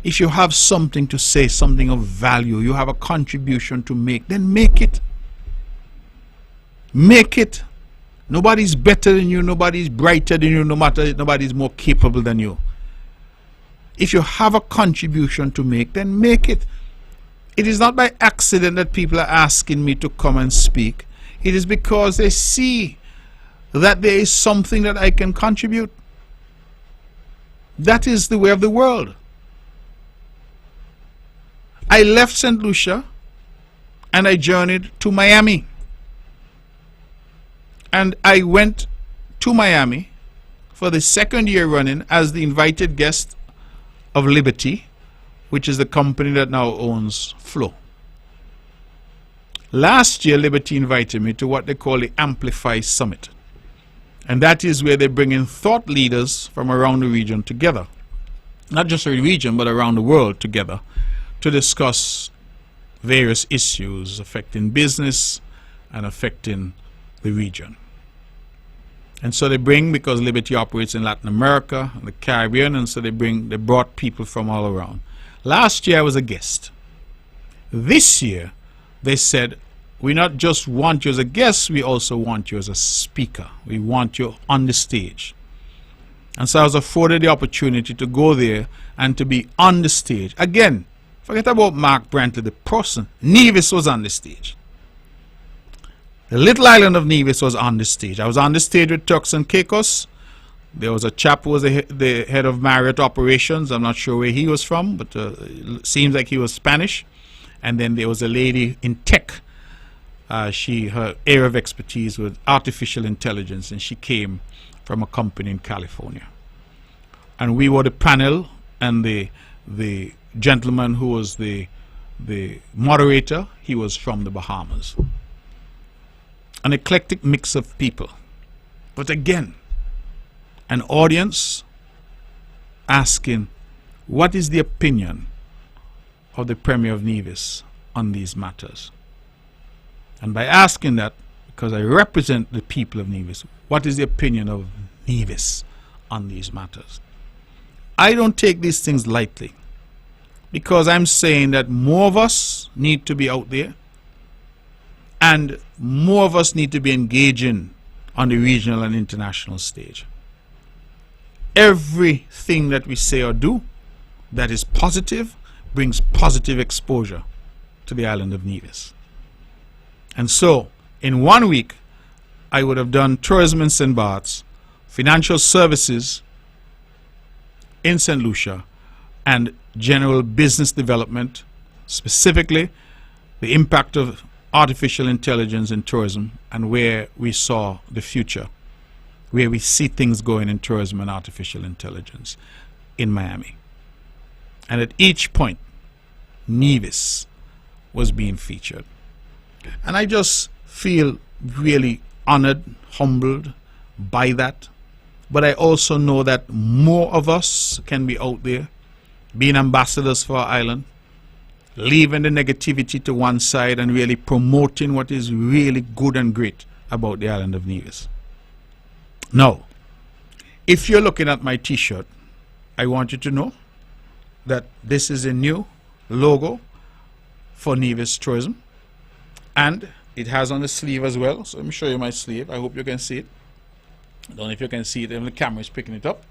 [SPEAKER 1] If you have something to say, something of value, you have a contribution to make, then make it. Make it. Nobody's better than you, nobody's brighter than you, nobody's more capable than you. If you have a contribution to make, then make it. It is not by accident that people are asking me to come and speak. It is because they see that there is something that I can contribute. That is the way of the world. I left St. Lucia and I journeyed to Miami. And I went to Miami for the 2nd year running as the invited guest of Liberty, which is the company that now owns Flow. Last year, Liberty invited me to what they call the Amplify Summit. And that is where they bring in thought leaders from around the region together. Not just the region, but around the world together to discuss various issues affecting business and affecting the region. And so they bring, because Liberty operates in Latin America and the Caribbean, and so they brought people from all around. Last year I was a guest. This year they said, we not just want you as a guest, we also want you as a speaker. We want you on the stage. And so I was afforded the opportunity to go there and to be on the stage. Again, forget about Mark Brantley, the person. Nevis was on the stage. The little island of Nevis was on the stage. I was on the stage with Turks and Caicos. There was a chap who was the head of Marriott operations. I'm not sure where he was from, but it seems like he was Spanish. And then there was a lady in tech. Her area of expertise was artificial intelligence, and she came from a company in California. And we were the panel, and the gentleman who was the moderator, he was from the Bahamas. An eclectic mix of people. But again, an audience asking, what is the opinion of the Premier of Nevis on these matters? And by asking that, because I represent the people of Nevis, what is the opinion of Nevis on these matters? I don't take these things lightly, because I'm saying that more of us need to be out there. And more of us need to be engaging on the regional and international stage. Everything that we say or do that is positive brings positive exposure to the island of Nevis. And so, in 1 week, I would have done tourism in St. Barts, financial services in St. Lucia, and general business development, specifically the impact of artificial intelligence in tourism and where we saw the future, where we see things going in tourism and artificial intelligence in Miami. And at each point, Nevis was being featured. And I just feel really honored, humbled by that. But I also know that more of us can be out there being ambassadors for our island, leaving the negativity to one side and really promoting what is really good and great about the island of Nevis. Now, if you're looking at my t-shirt, I want you to know that this is a new logo for Nevis Tourism, and it has on the sleeve as well. So let me show you my sleeve. I hope you can see it. I don't know if you can see it, and the camera is picking it up.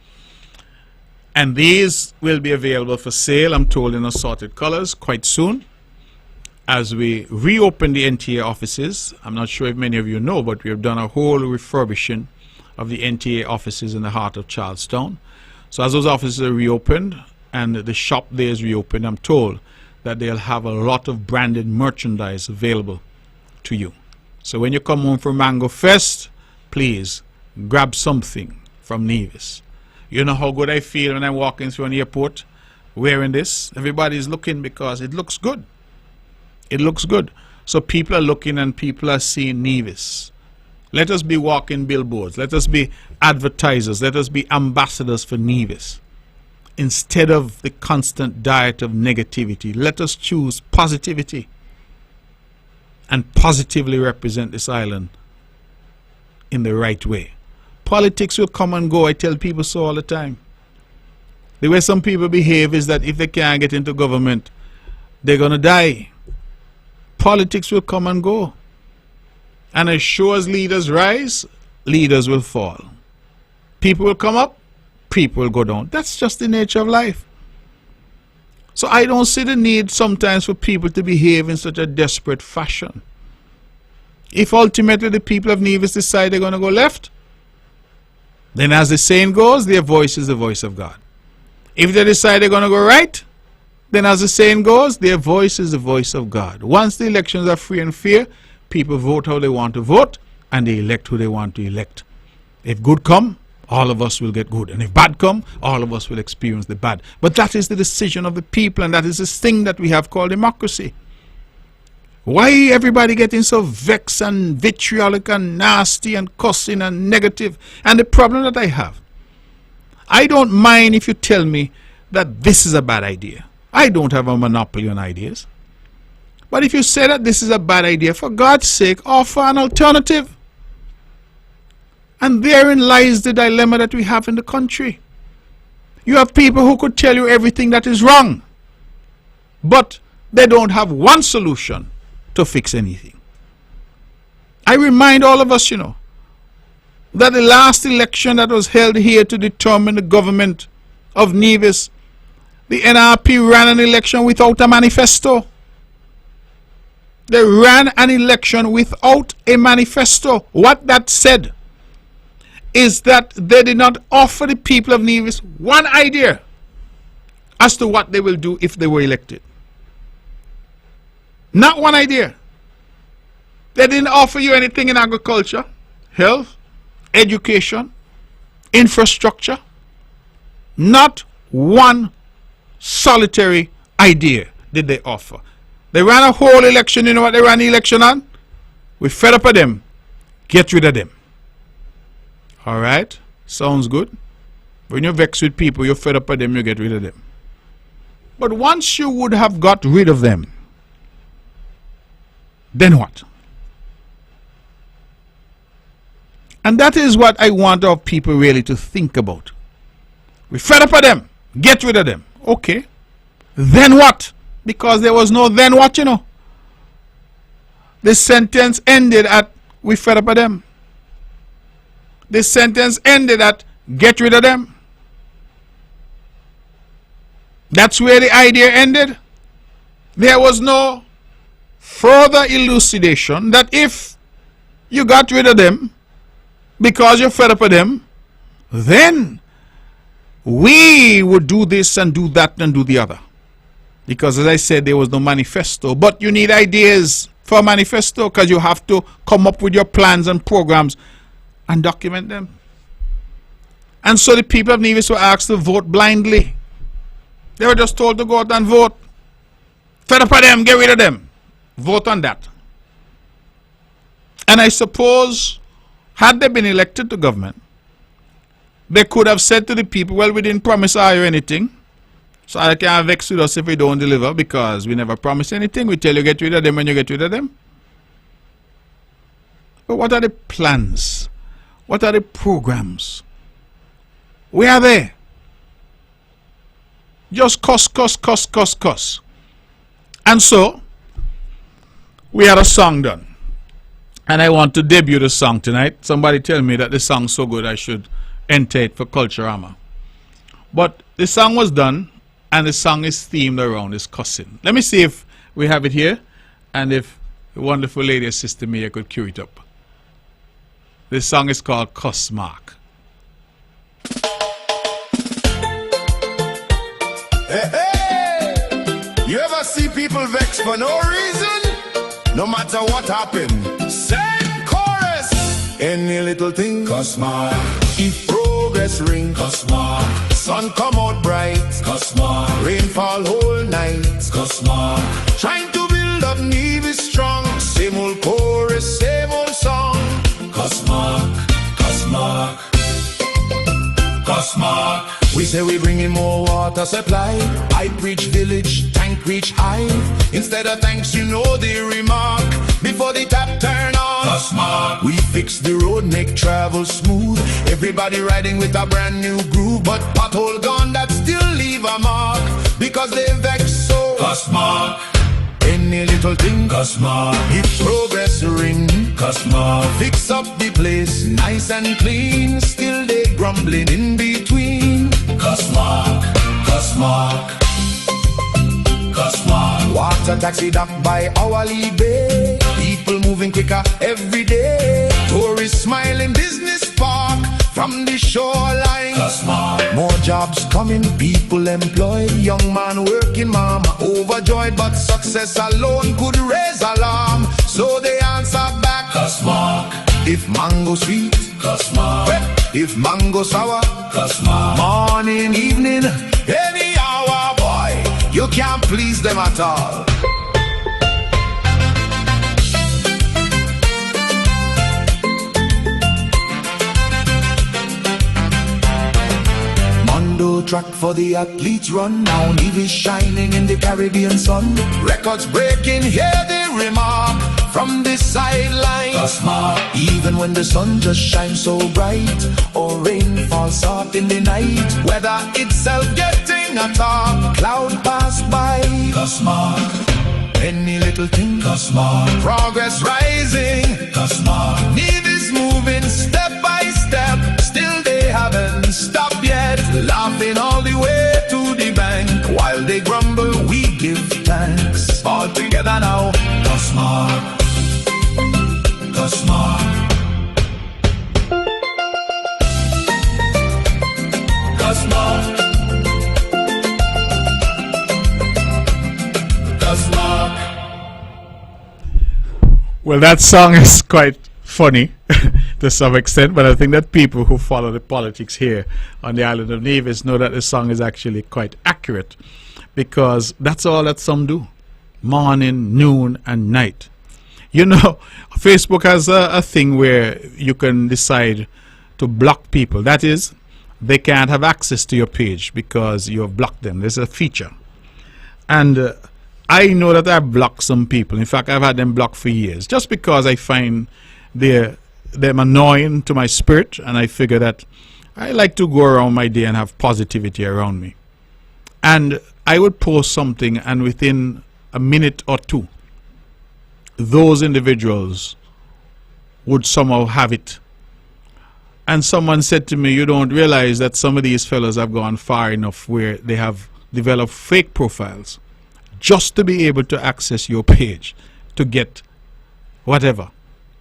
[SPEAKER 1] And these will be available for sale, I'm told, in assorted colors quite soon as we reopen the NTA offices. I'm not sure if many of you know, but we have done a whole refurbishing of the NTA offices in the heart of Charlestown. So as those offices are reopened and the shop there is reopened, I'm told that they'll have a lot of branded merchandise available to you. So when you come home from Mango Fest, please grab something from Nevis. You know how good I feel when I'm walking through an airport wearing this? Everybody's looking because it looks good. It looks good. So people are looking and people are seeing Nevis. Let us be walking billboards. Let us be advertisers. Let us be ambassadors for Nevis. Instead of the constant diet of negativity, let us choose positivity and positively represent this island in the right way. Politics will come and go. I tell people so all the time. The way some people behave is that if they can't get into government, they're going to die. Politics will come and go. And as sure as leaders rise, leaders will fall. People will come up, people will go down. That's just the nature of life. So I don't see the need sometimes for people to behave in such a desperate fashion. If ultimately the people of Nevis decide they're going to go left, then as the saying goes, their voice is the voice of God. If they decide they're going to go right, then as the saying goes, their voice is the voice of God. Once the elections are free and fair, people vote how they want to vote and they elect who they want to elect. If good come, all of us will get good. And if bad come, all of us will experience the bad. But that is the decision of the people, and that is this thing that we have called democracy. Why everybody getting so vexed and vitriolic and nasty and cussing and negative? And the problem that I have, I don't mind if you tell me that this is a bad idea. I don't have a monopoly on ideas. But if you say that this is a bad idea, for God's sake, offer an alternative. And therein lies the dilemma that we have in the country. You have people who could tell you everything that is wrong, but they don't have one solution to fix anything. I remind all of us, that the last election that was held here to determine the government of Nevis, the NRP ran an election without a manifesto. They ran an election without a manifesto. What that said is that they did not offer the people of Nevis one idea as to what they will do if they were elected. Not one idea. They didn't offer you anything in agriculture, health, education, infrastructure. Not one solitary idea did they offer. They ran a whole election. You know what they ran the election on? We fed up with them. Get rid of them. Alright? Sounds good. When you're vexed with people, you're fed up with them, you get rid of them. But once you would have got rid of them, then what? And that is what I want our people really to think about. We fed up with them. Get rid of them. Okay. Then what? Because there was no then what, The sentence ended at, we fed up with them. The sentence ended at, get rid of them. That's where the idea ended. There was no further elucidation that if you got rid of them because you're fed up with them, then we would do this and do that and do the other. Because as I said, there was no manifesto. But you need ideas for a manifesto because you have to come up with your plans and programs and document them. And so the people of Nevis were asked to vote blindly. They were just told to go out and vote. Fed up with them, get rid of them. Vote on that. And I suppose, had they been elected to government, they could have said to the people, well, we didn't promise you anything, so I can't vex with us if we don't deliver because we never promised anything. We tell you get rid of them when you get rid of them. But what are the plans? What are the programs? Where are they? Just cuss. And so, we had a song done. And I want to debut the song tonight. Somebody tell me that the song's so good I should enter it for Culturama. But the song was done, and the song is themed around this cussing. Let me see if we have it here, and if the wonderful lady assistant Mia could cue it up. This song is called Cuss Mark.
[SPEAKER 2] Hey, hey! You ever see people vex for no reason? No matter what happened. Same chorus! Any little thing, cuss mark. If progress ring, cuss mark. Sun come out bright, cuss mark. Rainfall whole night, cuss mark. Trying to build up Nevis strong. Same old chorus, same old song. Cuss mark, cuss mark. Cuss mark. We say we bring in more water supply. Pipe reach village, tank reach high. Instead of thanks, you know the remark. Before the tap turn on, cuss mark. We fix the road, make travel smooth. Everybody riding with a brand new groove. But pothole gone, that still leave a mark. Because they vex so, cuss mark. Any little thing, cuss mark. If progress ring, cuss mark. Fix up the place, nice and clean. Still they grumbling in between. Cuss mark, cuss mark, cuss mark. Water taxi docked by hourly bay. People moving quicker every day. Tourists smiling, business park from the shoreline. Cuss mark. More jobs coming, people employed. Young man working, mama overjoyed. But success alone could raise alarm. So they answer back, cuss mark. If mango sweet, cuss mark. If mango sour, cuss mark. Morning, evening, any hour, boy, you can't please them at all. Mondo track for the athletes run. Now Nevis shining in the Caribbean sun. Records breaking, hear the remark from the sideline. Cuss mark. Even when the sun just shines so bright, or rain falls soft in the night, weather itself getting a talk. Cloud pass by, cuss mark. Any little thing, cuss mark. Progress rising, cuss mark. Nevis moving step by step. Still they haven't stopped yet. Laughing all the way to the bank. While they grumble, we give thanks. All together now, cuss mark. Cuss mark. Cuss mark. Cuss mark.
[SPEAKER 1] Well, that song is quite funny to some extent, but I think that people who follow the politics here on the island of Nevis know that the song is actually quite accurate, because that's all that some do. Morning, noon, and night. You know, Facebook has a thing where you can decide to block people. That is, they can't have access to your page because you have blocked them. There's a feature. And I know that I've blocked some people. In fact, I've had them blocked for years, just because I find them annoying to my spirit, and I figure that I like to go around my day and have positivity around me. And I would post something, and within a minute or two, those individuals would somehow have it. And someone said to me, you don't realize that some of these fellows have gone far enough where they have developed fake profiles just to be able to access your page, to get whatever,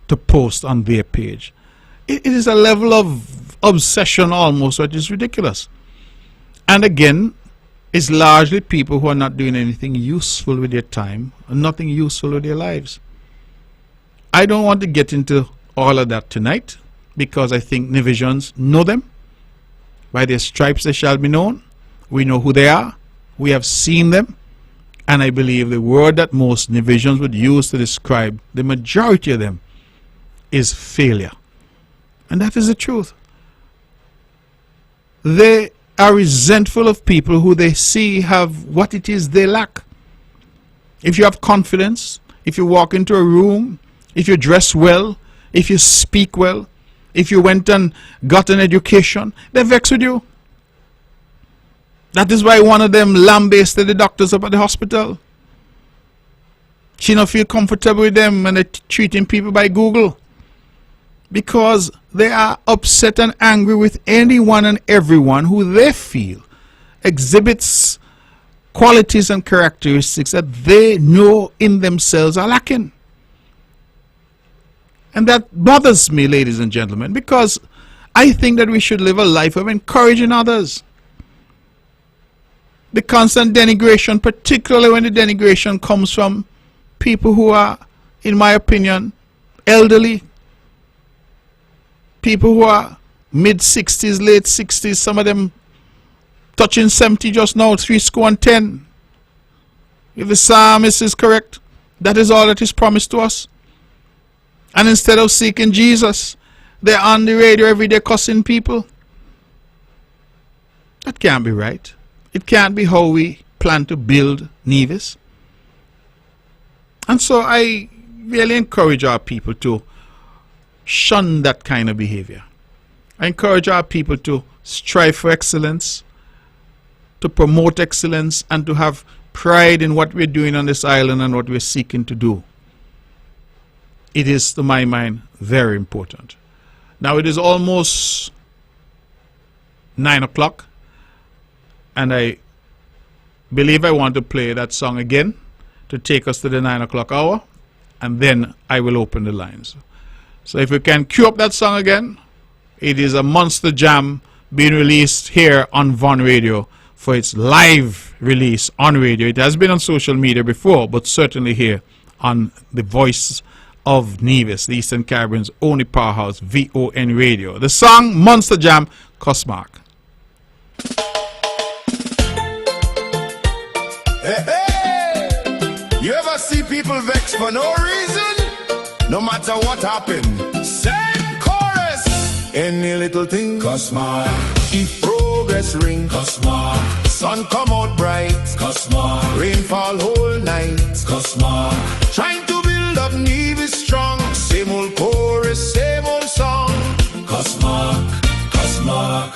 [SPEAKER 1] to post on their page. It is a level of obsession almost which is ridiculous. And again, it's largely people who are not doing anything useful with their time and nothing useful with their lives. I don't want to get into all of that tonight, because I think Nevisians know them. By their stripes they shall be known. We know who they are. We have seen them. And I believe the word that most Nevisians would use to describe the majority of them is failure. And that is the truth. They are resentful of people who they see have what it is they lack. If you have confidence, if you walk into a room, if you dress well, if you speak well, if you went and got an education, they're vexed with you. That is why one of them lambasted the doctors up at the hospital. She don't feel comfortable with them and they're treating people by Google. Because they are upset and angry with anyone and everyone who they feel exhibits qualities and characteristics that they know in themselves are lacking. And that bothers me, ladies and gentlemen, because I think that we should live a life of encouraging others. The constant denigration, particularly when the denigration comes from people who are, in my opinion, elderly, people who are mid-60s, late 60s, some of them touching 70 just now, 70. If the psalmist is correct, that is all that is promised to us. And instead of seeking Jesus, they're on the radio every day cussing people. That can't be right. It can't be how we plan to build Nevis. And so I really encourage our people to shun that kind of behavior. I encourage our people to strive for excellence, to promote excellence, and to have pride in what we're doing on this island and what we're seeking to do. It is, to my mind, very important. Now it is almost 9 o'clock, and I believe I want to play that song again to take us to the 9 o'clock hour, and then I will open the lines. So if we can cue up that song again, it is a monster jam being released here on Von Radio for its live release on radio. It has been on social media before, but certainly here on the Voice of Nevis, the Eastern Caribbean's only powerhouse, VON Radio. The song Monster Jam, Cosmark.
[SPEAKER 2] Hey, hey! You ever see people vex for no reason? No matter what happened. Same chorus. Any little thing, Cosmark. If progress ring, Cosmark. Sun come out bright, Cosmark. Rainfall whole night, Cosmark. Trying to build up Nevis strong. Same old chorus, same old song. Cosmark, Cosmark,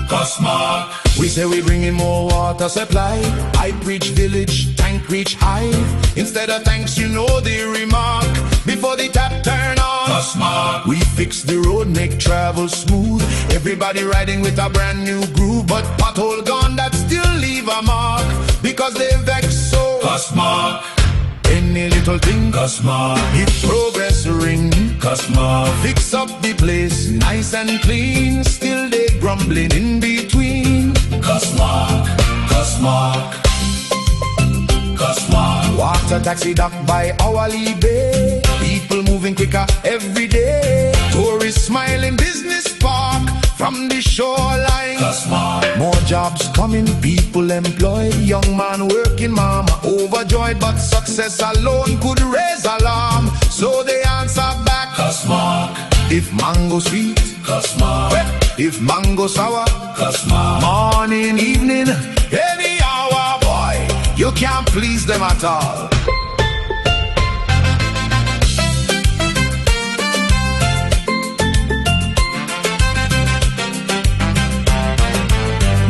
[SPEAKER 2] Cosmark. We say we bring in more water supply. I preach village, tank reach high. Instead of thanks, you know the remark. Before the tap turn on, Cosmark. We fix the road, make travel smooth. Everybody riding with a brand new groove. But pothole gone, that still leave a mark. Because they vex so, Cosmark. Any little thing, Cosmark. If progress ring, Cosmark. Fix up the place, nice and clean. Still they grumbling in between. Cosmark, Cosmark, Cosmark. Water taxi dock by hourly bay. People moving quicker every day. Tourists smiling, business park from the shoreline. Cosmark. More jobs coming, people employed. Young man working, mama overjoyed. But success alone could raise alarm. So they answer back, Cosmark. If mango sweet, Cosmark. If mango sour, Cosmark. Morning, evening, any hour, boy, you can't please them at all.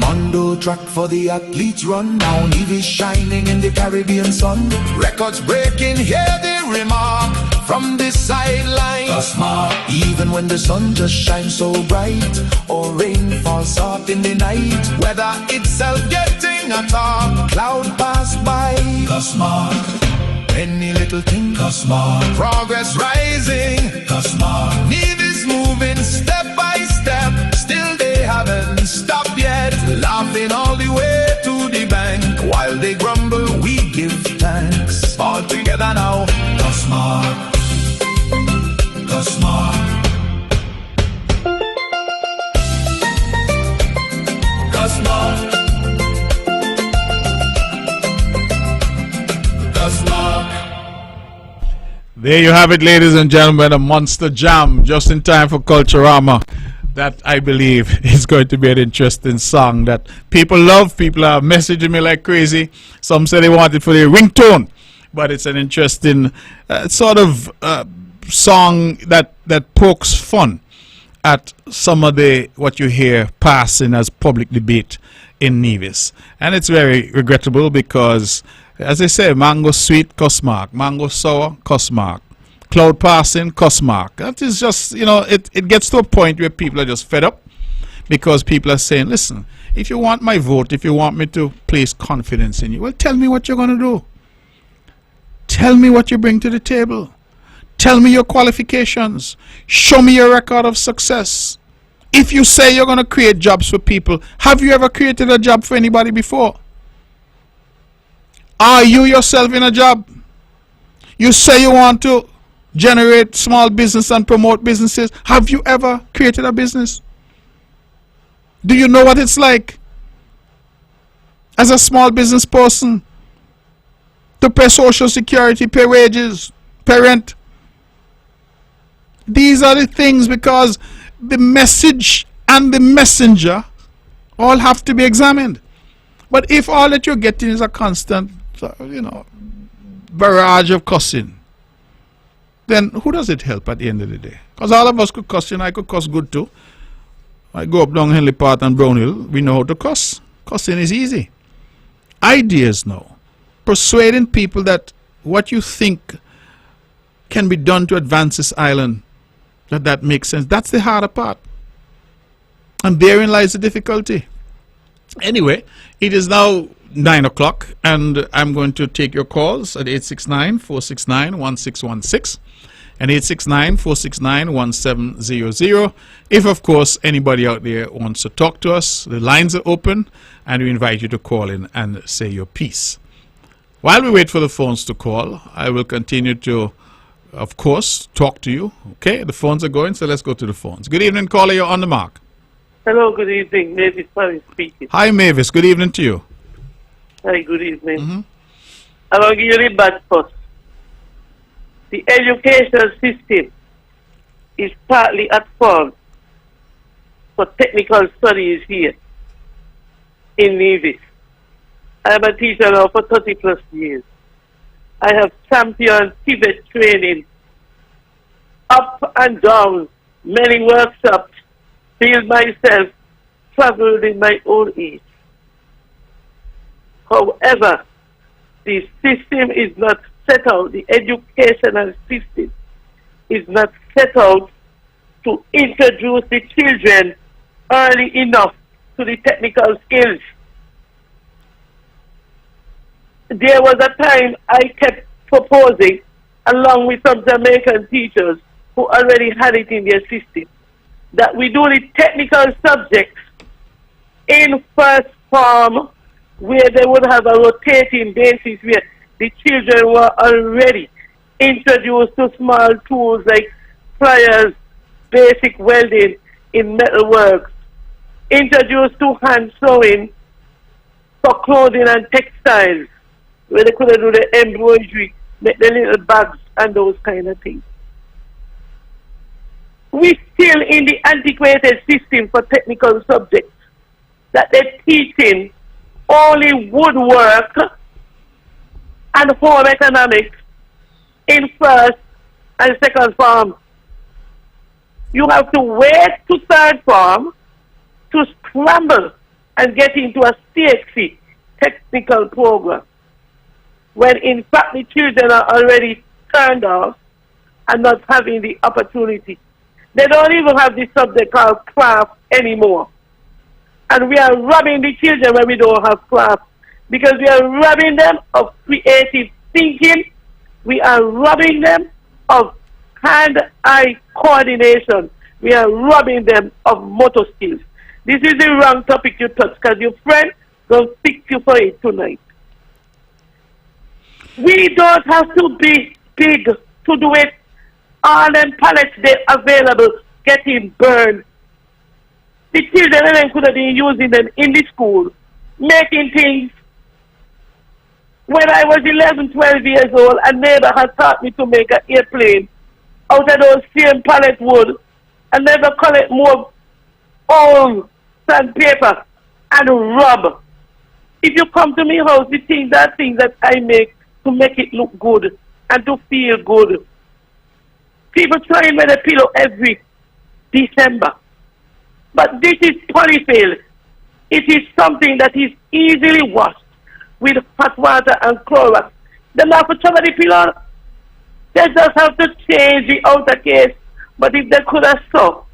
[SPEAKER 2] Mondo track for the athletes run. Now Nevis shining in the Caribbean sun. Records breaking, hear the remark from the sideline. Even when the sun just shines so bright, or rain falls soft in the night, weather itself getting a talk, cloud pass by. Any little thing, progress rising. Nevis moving step by step, still they haven't stopped yet. Laughing all the way to the bank, while they grumble we give thanks. All together now, Cosmark.
[SPEAKER 1] There you have it, ladies and gentlemen, a monster jam just in time for Culturama. That, I believe, is going to be an interesting song that people love. People are messaging me like crazy. Some say they want it for their ringtone, but it's an interesting sort of song that pokes fun at some of what you hear passing as public debate in Nevis. And it's very regrettable because, as I say, mango sweet, Cosmark. Mango sour, Cosmark. Cloud passing, Cosmark. That is just, it gets to a point where people are just fed up because people are saying, listen, if you want my vote, if you want me to place confidence in you, well, tell me what you're going to do. Tell me what you bring to the table. Tell me your qualifications. Show me your record of success. If you say you're going to create jobs for people, have you ever created a job for anybody before? Are you yourself in a job? You say you want to generate small business and promote businesses. Have you ever created a business? Do you know what it's like as a small business person to pay social security, pay wages, pay rent? These are the things, because the message and the messenger all have to be examined. But if all that you're getting is a constant, barrage of cussing, then who does it help at the end of the day? Because all of us could cuss, I could cuss good too. I go up down Henley Part and Brownhill, we know how to cuss. Cussing is easy. Ideas now. Persuading people that what you think can be done to advance this island, that makes sense. That's the harder part. And therein lies the difficulty. Anyway, it is now 9 o'clock, and I'm going to take your calls at 869-469-1616 and 869-469-1700. If, of course, anybody out there wants to talk to us, the lines are open, and we invite you to call in and say your piece. While we wait for the phones to call, I will continue to, of course, talk to you. Okay, the phones are going, so let's go to the phones. Good evening, caller. You're on the mark.
[SPEAKER 3] Hello, good evening. Mavis Paris speaking.
[SPEAKER 1] Hi, Mavis. Good evening to you.
[SPEAKER 3] Hi, good evening. I'm going to give you the bad first. The educational system is partly at fault for technical studies here in Nevis. I am a teacher now for 30 plus years. I have championed Tibet training up and down many workshops, built myself, traveled in my old age. However, the system is not set out, the educational system is not set out to introduce the children early enough to the technical skills. There was a time I kept proposing, along with some Jamaican teachers who already had it in their system, that we do the technical subjects in first form, where they would have a rotating basis where the children were already introduced to small tools like pliers, basic welding in metalworks, introduced to hand sewing for clothing and textiles, where they could do the embroidery, make the little bags and those kind of things. We still in the antiquated system for technical subjects that they're teaching only woodwork and home economics in first and second form. You have to wait to third form to scramble and get into a CXC, technical program, when in fact the children are already turned off and not having the opportunity. They don't even have the subject called craft anymore. And we are robbing the children when we don't have craft, because we are robbing them of creative thinking. We are robbing them of hand-eye coordination. We are robbing them of motor skills. This is the wrong topic you touch, because your friend will fix you for it tonight. We don't have to be big to do it. All them pallets they available getting burned. The children and them could have been using them in the school, making things. When I was 11, 12 years old, a neighbor had taught me to make an airplane out of those same pallet wood and never collect more old sandpaper and rub. If you come to me house, the things that I make to make it look good and to feel good. People try and wear a pillow every December. But this is polyfill. It is something that is easily washed with hot water and Clorox. They not to cover the pillow. They just have to change the outer case. But if they could have saw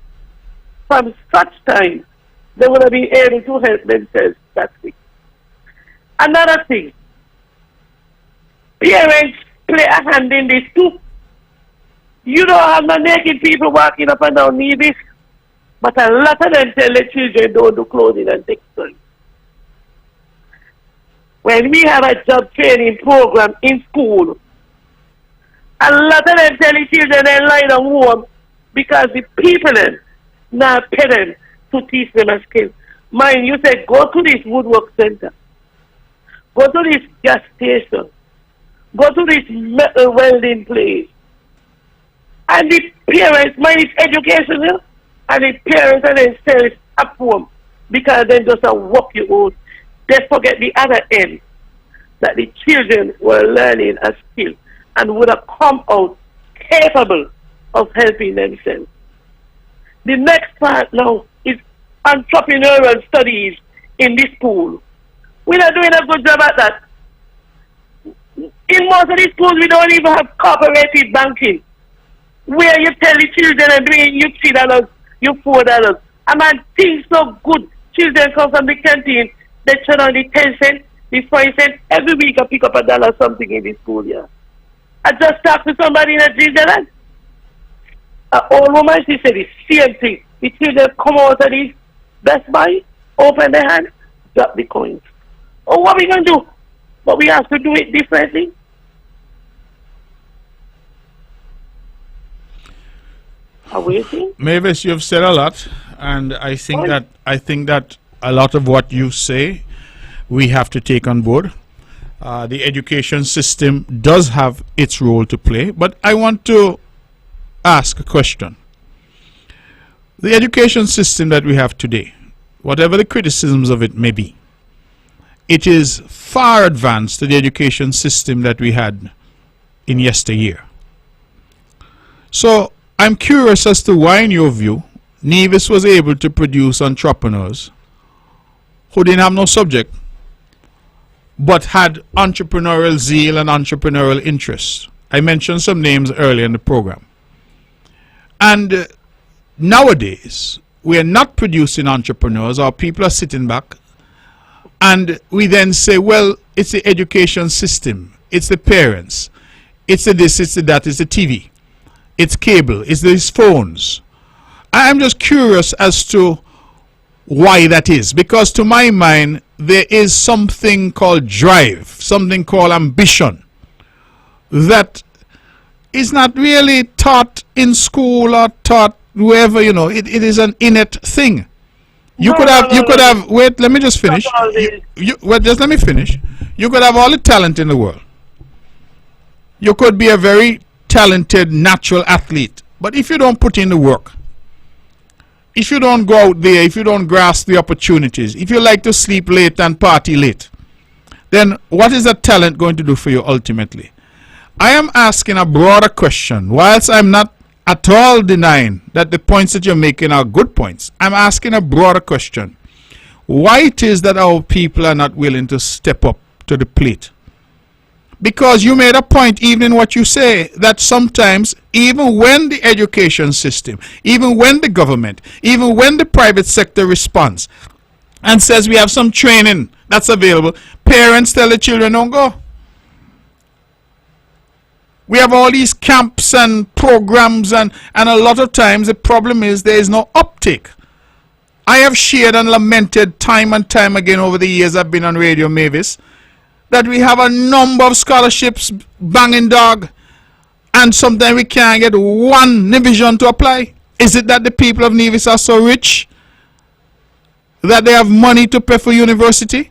[SPEAKER 3] from such time, they would have been able to help themselves that way. Another thing, parents play a hand in this too. You don't have no naked people walking up and down Nevis, but a lot of them tell the children don't do clothing and textiles. When we have a job training program in school, a lot of them tell the children they lie down home because the people then not pay them to teach them a skill. Mind you say, go to this woodwork center, go to this gas station, go to this metal welding place. And the parents, mind it's educational, and the parents and themselves at home because they just work you out. They forget the other end, that the children were learning a skill and would have come out capable of helping themselves. The next part now is entrepreneurial studies in this school. We're not doing a good job at that. In most of these schools, we don't even have cooperative banking, where you tell the children and bring you $3, you $4. And man, things so good. Children come from the canteen, they turn on the 10 cents, the 5 cents. Every week I pick up $1 something in the school, yeah. I just talked to somebody in a Switzerland. An old woman, she said the same thing. The children come out of this Best Buy, open their hand, drop the coins. Oh, what are we going to do? But we have to do it differently.
[SPEAKER 1] Mavis, you've said a lot, and I think that a lot of what you say we have to take on board. The education system does have its role to play, but I want to ask a question. The education system that we have today, whatever the criticisms of it may be, it is far advanced to the education system that we had in yesteryear. So I'm curious as to why, in your view, Nevis was able to produce entrepreneurs who didn't have no subject, but had entrepreneurial zeal and entrepreneurial interest. I mentioned some names earlier in the program. And nowadays, we are not producing entrepreneurs. Our people are sitting back. And we then say, well, it's the education system. It's the parents. It's the this, it's the that, it's the TV. It's cable, it's these phones. I'm just curious as to why that is. Because to my mind, there is something called drive, something called ambition that is not really taught in school or taught wherever, you know. It is an innate thing. You could have, wait, let me just finish. Wait, just let me finish. You could have all the talent in the world. You could be a very talented natural athlete, but if you don't put in the work, if you don't go out there, if you don't grasp the opportunities, if you like to sleep late and party late, then what is that talent going to do for you ultimately? I am asking a broader question. Whilst I'm not at all denying that the points that you're making are good points, I'm asking a broader question. why it is that our people are not willing to step up to the plate. Because you made a point, even in what you say, that sometimes, even when the education system, even when the government, even when the private sector responds and says we have some training that's available, parents tell the children don't go. We have all these camps and programs, and a lot of times the problem is there is no uptake. I have shared and lamented time and time again over the years I've been on Radio Mavis that we have a number of scholarships banging dog, and sometimes we can't get one division to apply. Is it that the people of Nevis are so rich that they have money to pay for university?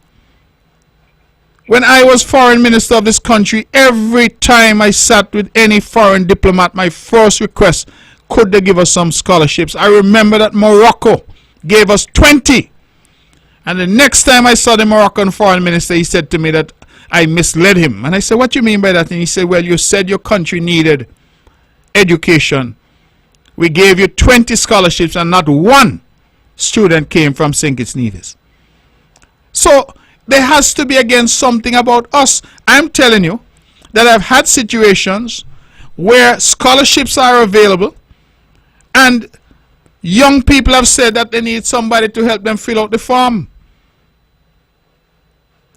[SPEAKER 1] When I was foreign minister of this country, every time I sat with any foreign diplomat, my first request, could they give us some scholarships? I remember that Morocco gave us 20. And the next time I saw the Moroccan foreign minister, he said to me that I misled him. And I said, what do you mean by that? And he said, well, you said your country needed education. We gave you 20 scholarships and not one student came from St. Kitts Nevis. So there has to be, again, something about us. I'm telling you that I've had situations where scholarships are available and young people have said that they need somebody to help them fill out the form.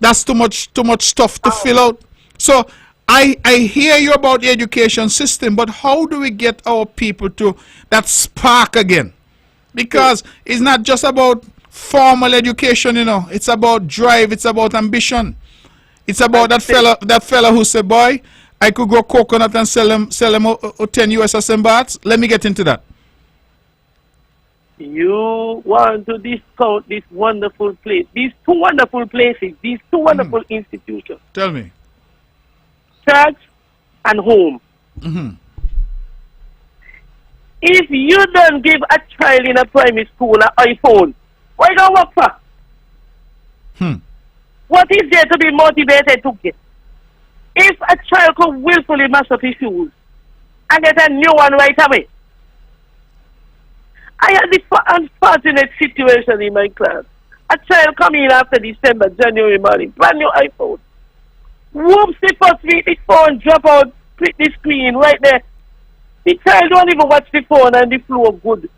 [SPEAKER 1] That's too much stuff to fill out. So I hear you about the education system, but how do we get our people to that spark again? Because it's not just about formal education, you know. It's about drive. It's about ambition. It's about that fella who said, boy, I could grow coconut and sell them 10 USS Barts. Let me get into that.
[SPEAKER 3] You want to discount this wonderful place, these two wonderful places, these two wonderful institutions.
[SPEAKER 1] Tell me.
[SPEAKER 3] Church and home. If you don't give a child in a primary school an iPhone, what are you going to work for? What is there to be motivated to get? If a child could willfully mess up his shoes and get a new one right away. I had this unfortunate situation in my class. A child come in after December, January morning, brand new iPhone. Whoops, the first week, the phone drop out, click the screen right there. The child don't even watch the phone and the flow good.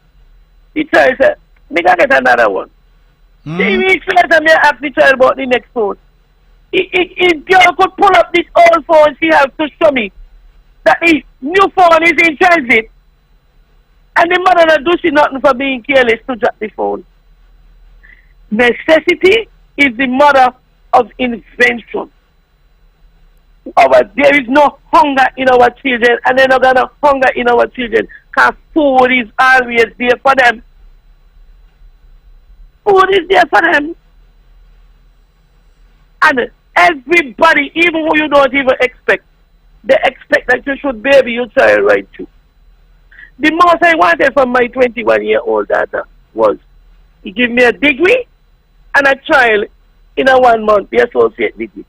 [SPEAKER 3] The child said, me gonna get another one. 3 weeks later, me ask the child about the next phone. If girl could pull up this old phone, she has to show me that the new phone is in transit. And the mother not do nothing for being careless to drop the phone. Necessity is the mother of invention. There is no hunger in our children, and they're not going to hunger in our children, because food is always there for them. Food is there for them. And everybody, even who you don't even expect, they expect that you should baby your child right too. The most I wanted from my 21-year-old daughter was he give me a degree and a child in a 1 month, the associate degree.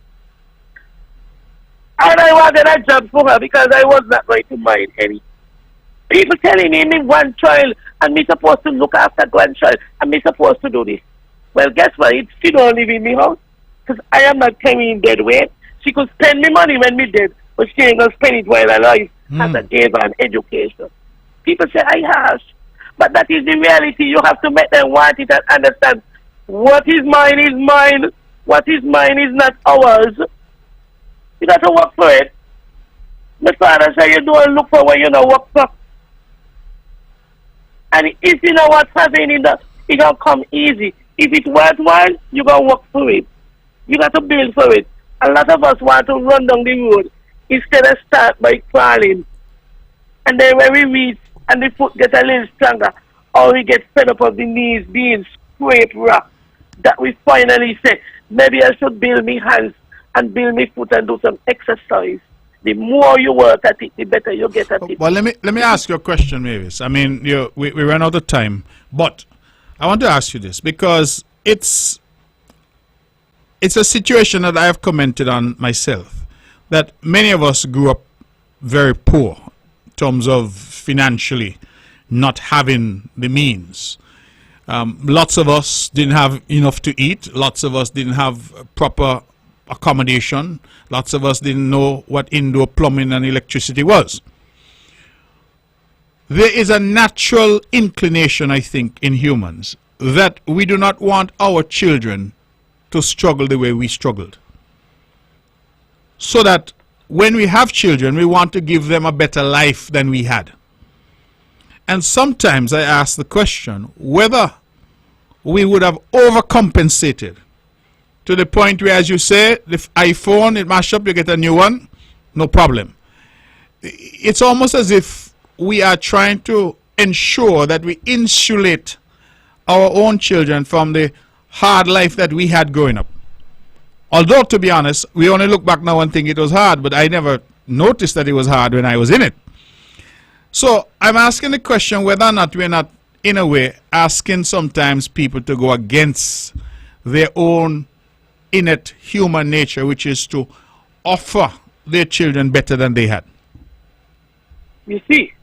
[SPEAKER 3] And I wanted a job for her because I was not going to mind any. People telling me one child and me supposed to look after grandchild and me supposed to do this. Well, guess what? She don't live in me house because I am not carrying dead weight. She could spend me money when me dead, but she ain't going to spend it while alive as I gave her an education. People say I harsh, but that is the reality. You have to make them want it and understand what is mine is mine. What is mine is not ours. You got to work for it. My father said you don't look for what you don't work for. And if you know what's happening, it don't come easy. If it's worthwhile, you got to work for it. You got to build for it. A lot of us want to run down the road instead of start by crawling. And then when we reach and the foot gets a little stronger, or we get fed up of the knees being scraped rock, that we finally say, maybe I should build me hands and build me foot and do some exercise. The more you work at it, the better you get at it.
[SPEAKER 1] Well, let me ask you a question, Mavis. I mean, we ran out of time, but I want to ask you this because it's a situation that I have commented on myself, that many of us grew up very poor in terms of financially not having the means. Lots of us didn't have enough to eat. Lots of us didn't have proper accommodation. Lots of us didn't know what indoor plumbing and electricity was. There is a natural inclination, I think, in humans that we do not want our children to struggle the way we struggled. So that when we have children, we want to give them a better life than we had. And sometimes I ask the question whether we would have overcompensated to the point where, as you say, the iPhone, it mash up, you get a new one, no problem. It's almost as if we are trying to ensure that we insulate our own children from the hard life that we had growing up. Although, to be honest, we only look back now and think it was hard, but I never noticed that it was hard when I was in it. So I'm asking the question whether or not we're not, in a way, asking sometimes people to go against their own innate human nature, which is to offer their children better than they had.
[SPEAKER 3] You see,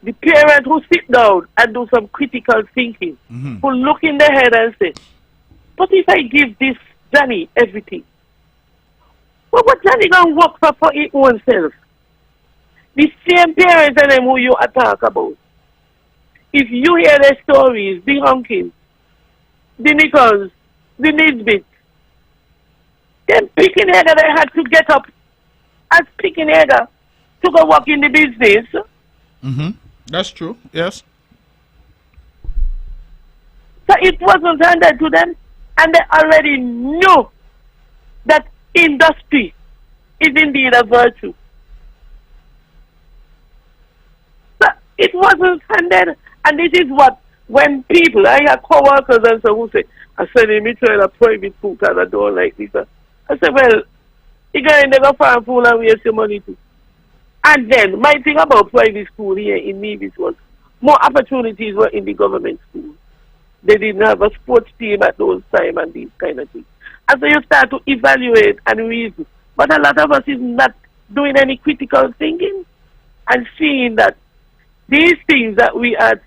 [SPEAKER 3] the parent who sit down and do some critical thinking, who look in their head and say, but if I give this Johnny everything, well, what Johnny gonna work for his own self? The same parents and them who you talk about. If you hear their stories, the Hunkins, the Nichols, the Nisbets, them picking egger they had to get up as picking egger to go work in the business.
[SPEAKER 1] That's true, yes.
[SPEAKER 3] So it wasn't handed to them, and they already knew that industry is indeed a virtue. So it wasn't handed, and this is what, when people, I have co-workers and so who say, I said, me trying a private school because I don't like this. I said, well, you guys never find fool and waste your money too. And then, my thing about private school here in Nevis was more opportunities were in the government school. They didn't have a sports team at those times and these kind of things. And so you start to evaluate and reason. But a lot of us is not doing any critical thinking and seeing that these things that we are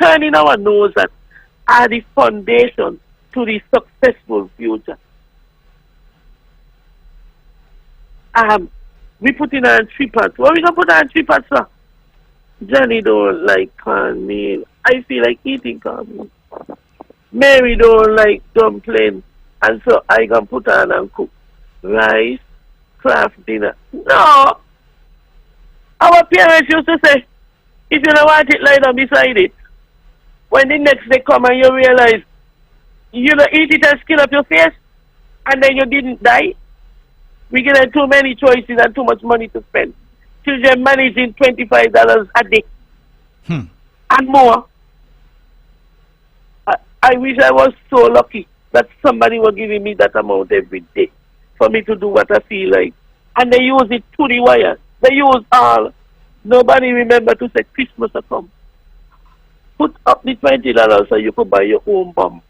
[SPEAKER 3] turning our nose at are the foundation to the successful future. We put in on 3 pots. What we gonna put on 3 pots for? Johnny don't like cornmeal. I feel like eating cornmeal. Mary don't like dumpling. And so I gonna put on and cook rice, craft dinner. No! Our parents used to say, if you don't want it, lie down beside it. When the next day come and you realize you don't eat it and skin up your face, and then you didn't die. We get too many choices and too much money to spend. Children managing $25 a day and more. I wish I was so lucky that somebody was giving me that amount every day for me to do what I feel like. And they use it to the wire. They use all. Nobody remember to say Christmas will come. Put up the $20 so you could buy your own bomb.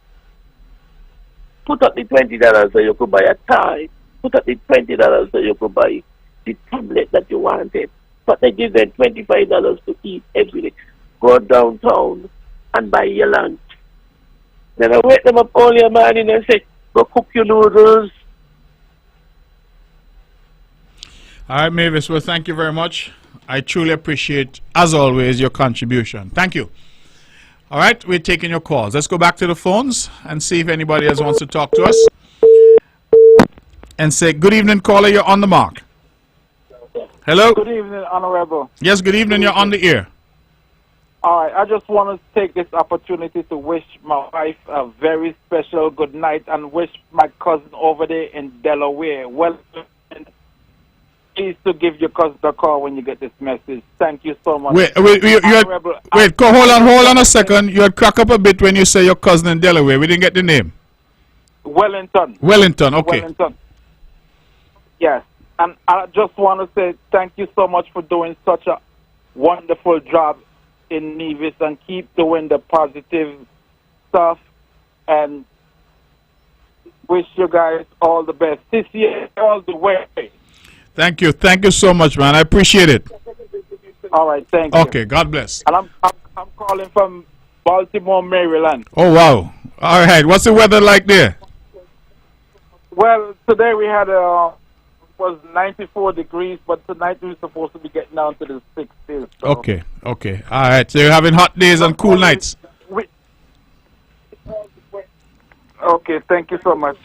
[SPEAKER 3] Put up the $20 so you could buy a tie. Put up the $20 so you could buy the tablet that you wanted. But they give them $25 to eat every day. Go downtown and buy your lunch. Then I wake them up early in the morning and say, go cook your noodles.
[SPEAKER 1] All right, Mavis, well, thank you very much. I truly appreciate, as always, your contribution. Thank you. All right, we're taking your calls. Let's go back to the phones and see if anybody else wants to talk to us. And say, good evening, caller, you're on the mark. Hello?
[SPEAKER 4] Good evening, Honorable.
[SPEAKER 1] Yes, good evening, you're on the air.
[SPEAKER 4] All right, I just want to take this opportunity to wish my wife a very special good night and wish my cousin over there in Delaware well. Please to give your cousin a call when you get this message. Thank you so much.
[SPEAKER 1] Wait, hold on a second. You had crack up a bit when you say your cousin in Delaware. We didn't get the name.
[SPEAKER 4] Wellington.
[SPEAKER 1] Wellington, okay.
[SPEAKER 4] Wellington. Yes, and I just want to say thank you so much for doing such a wonderful job in Nevis and keep doing the positive stuff and wish you guys all the best this year, all the way.
[SPEAKER 1] Thank you. Thank you so much, man. I appreciate it.
[SPEAKER 4] All right, thank you.
[SPEAKER 1] Okay, God bless.
[SPEAKER 4] And I'm calling from Baltimore, Maryland.
[SPEAKER 1] Oh, wow. All right. What's the weather like there?
[SPEAKER 4] Well, today we had was 94 degrees, but tonight we're supposed to be getting down to the 60s. So.
[SPEAKER 1] Okay. Okay. All right. So you're having hot days and cool nights.
[SPEAKER 4] Okay. Thank you so much.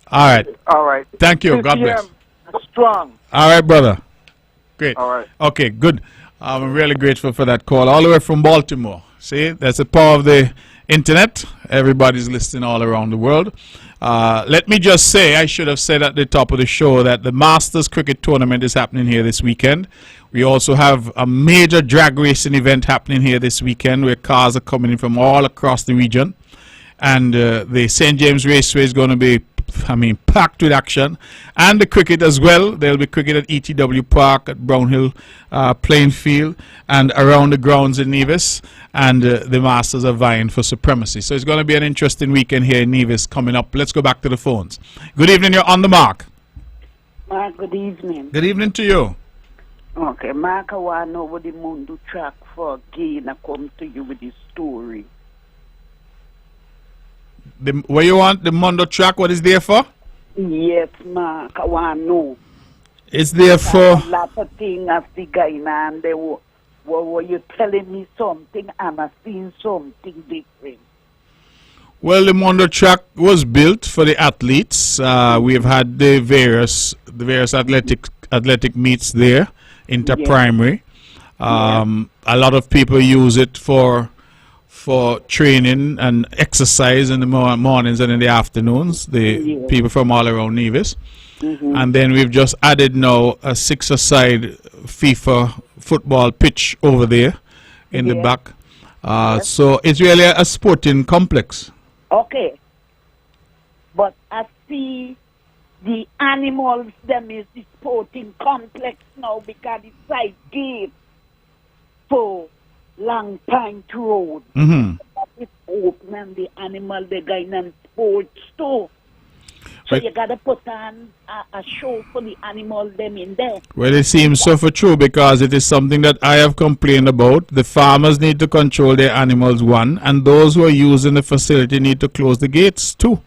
[SPEAKER 1] All right.
[SPEAKER 4] All right.
[SPEAKER 1] Thank you. God bless.
[SPEAKER 4] Strong.
[SPEAKER 1] All right, brother. Great.
[SPEAKER 4] All right.
[SPEAKER 1] Okay, good. I'm really grateful for that call. All the way from Baltimore. See, that's the power of the internet. Everybody's listening all around the world. Let me just say, I should have said at the top of the show that the Masters Cricket Tournament is happening here this weekend. We also have a major drag racing event happening here this weekend where cars are coming in from all across the region. And the St. James Raceway is going to be, packed with action. And the cricket as well. There will be cricket at ETW Park, at Brownhill playing field, and around the grounds in Nevis. And the Masters are vying for supremacy. So it's going to be an interesting weekend here in Nevis coming up. Let's go back to the phones. Good evening, you're on the mark.
[SPEAKER 5] Mark, good evening.
[SPEAKER 1] Good evening to you.
[SPEAKER 5] Okay, Mark, I want to know what the Mundo track for again. I come to you with the story.
[SPEAKER 1] Where you want the Mondo track? What is there for?
[SPEAKER 5] Yes, Mark, I want to know.
[SPEAKER 1] It's there for...
[SPEAKER 5] A lot of things of the guy, and they were you telling me something, and I seen something different.
[SPEAKER 1] Well, the Mondo track was built for the athletes. We've had the various athletic meets there, inter-primary. A lot of people use it for training and exercise in the mornings and in the afternoons, the people from all around Nevis. And then we've just added now a six-a-side FIFA football pitch over there in the back. So it's really a sporting complex.
[SPEAKER 5] Okay. But I see the animals, them is the sporting complex now because it's side gate for Long Pine Road. It's open and the animal, they're going on sports too. So you got to put on a show for the animal them in there.
[SPEAKER 1] Well, it seems so for true because it is something that I have complained about. The farmers need to control their animals, one, and those who are using the facility need to close the gates, two.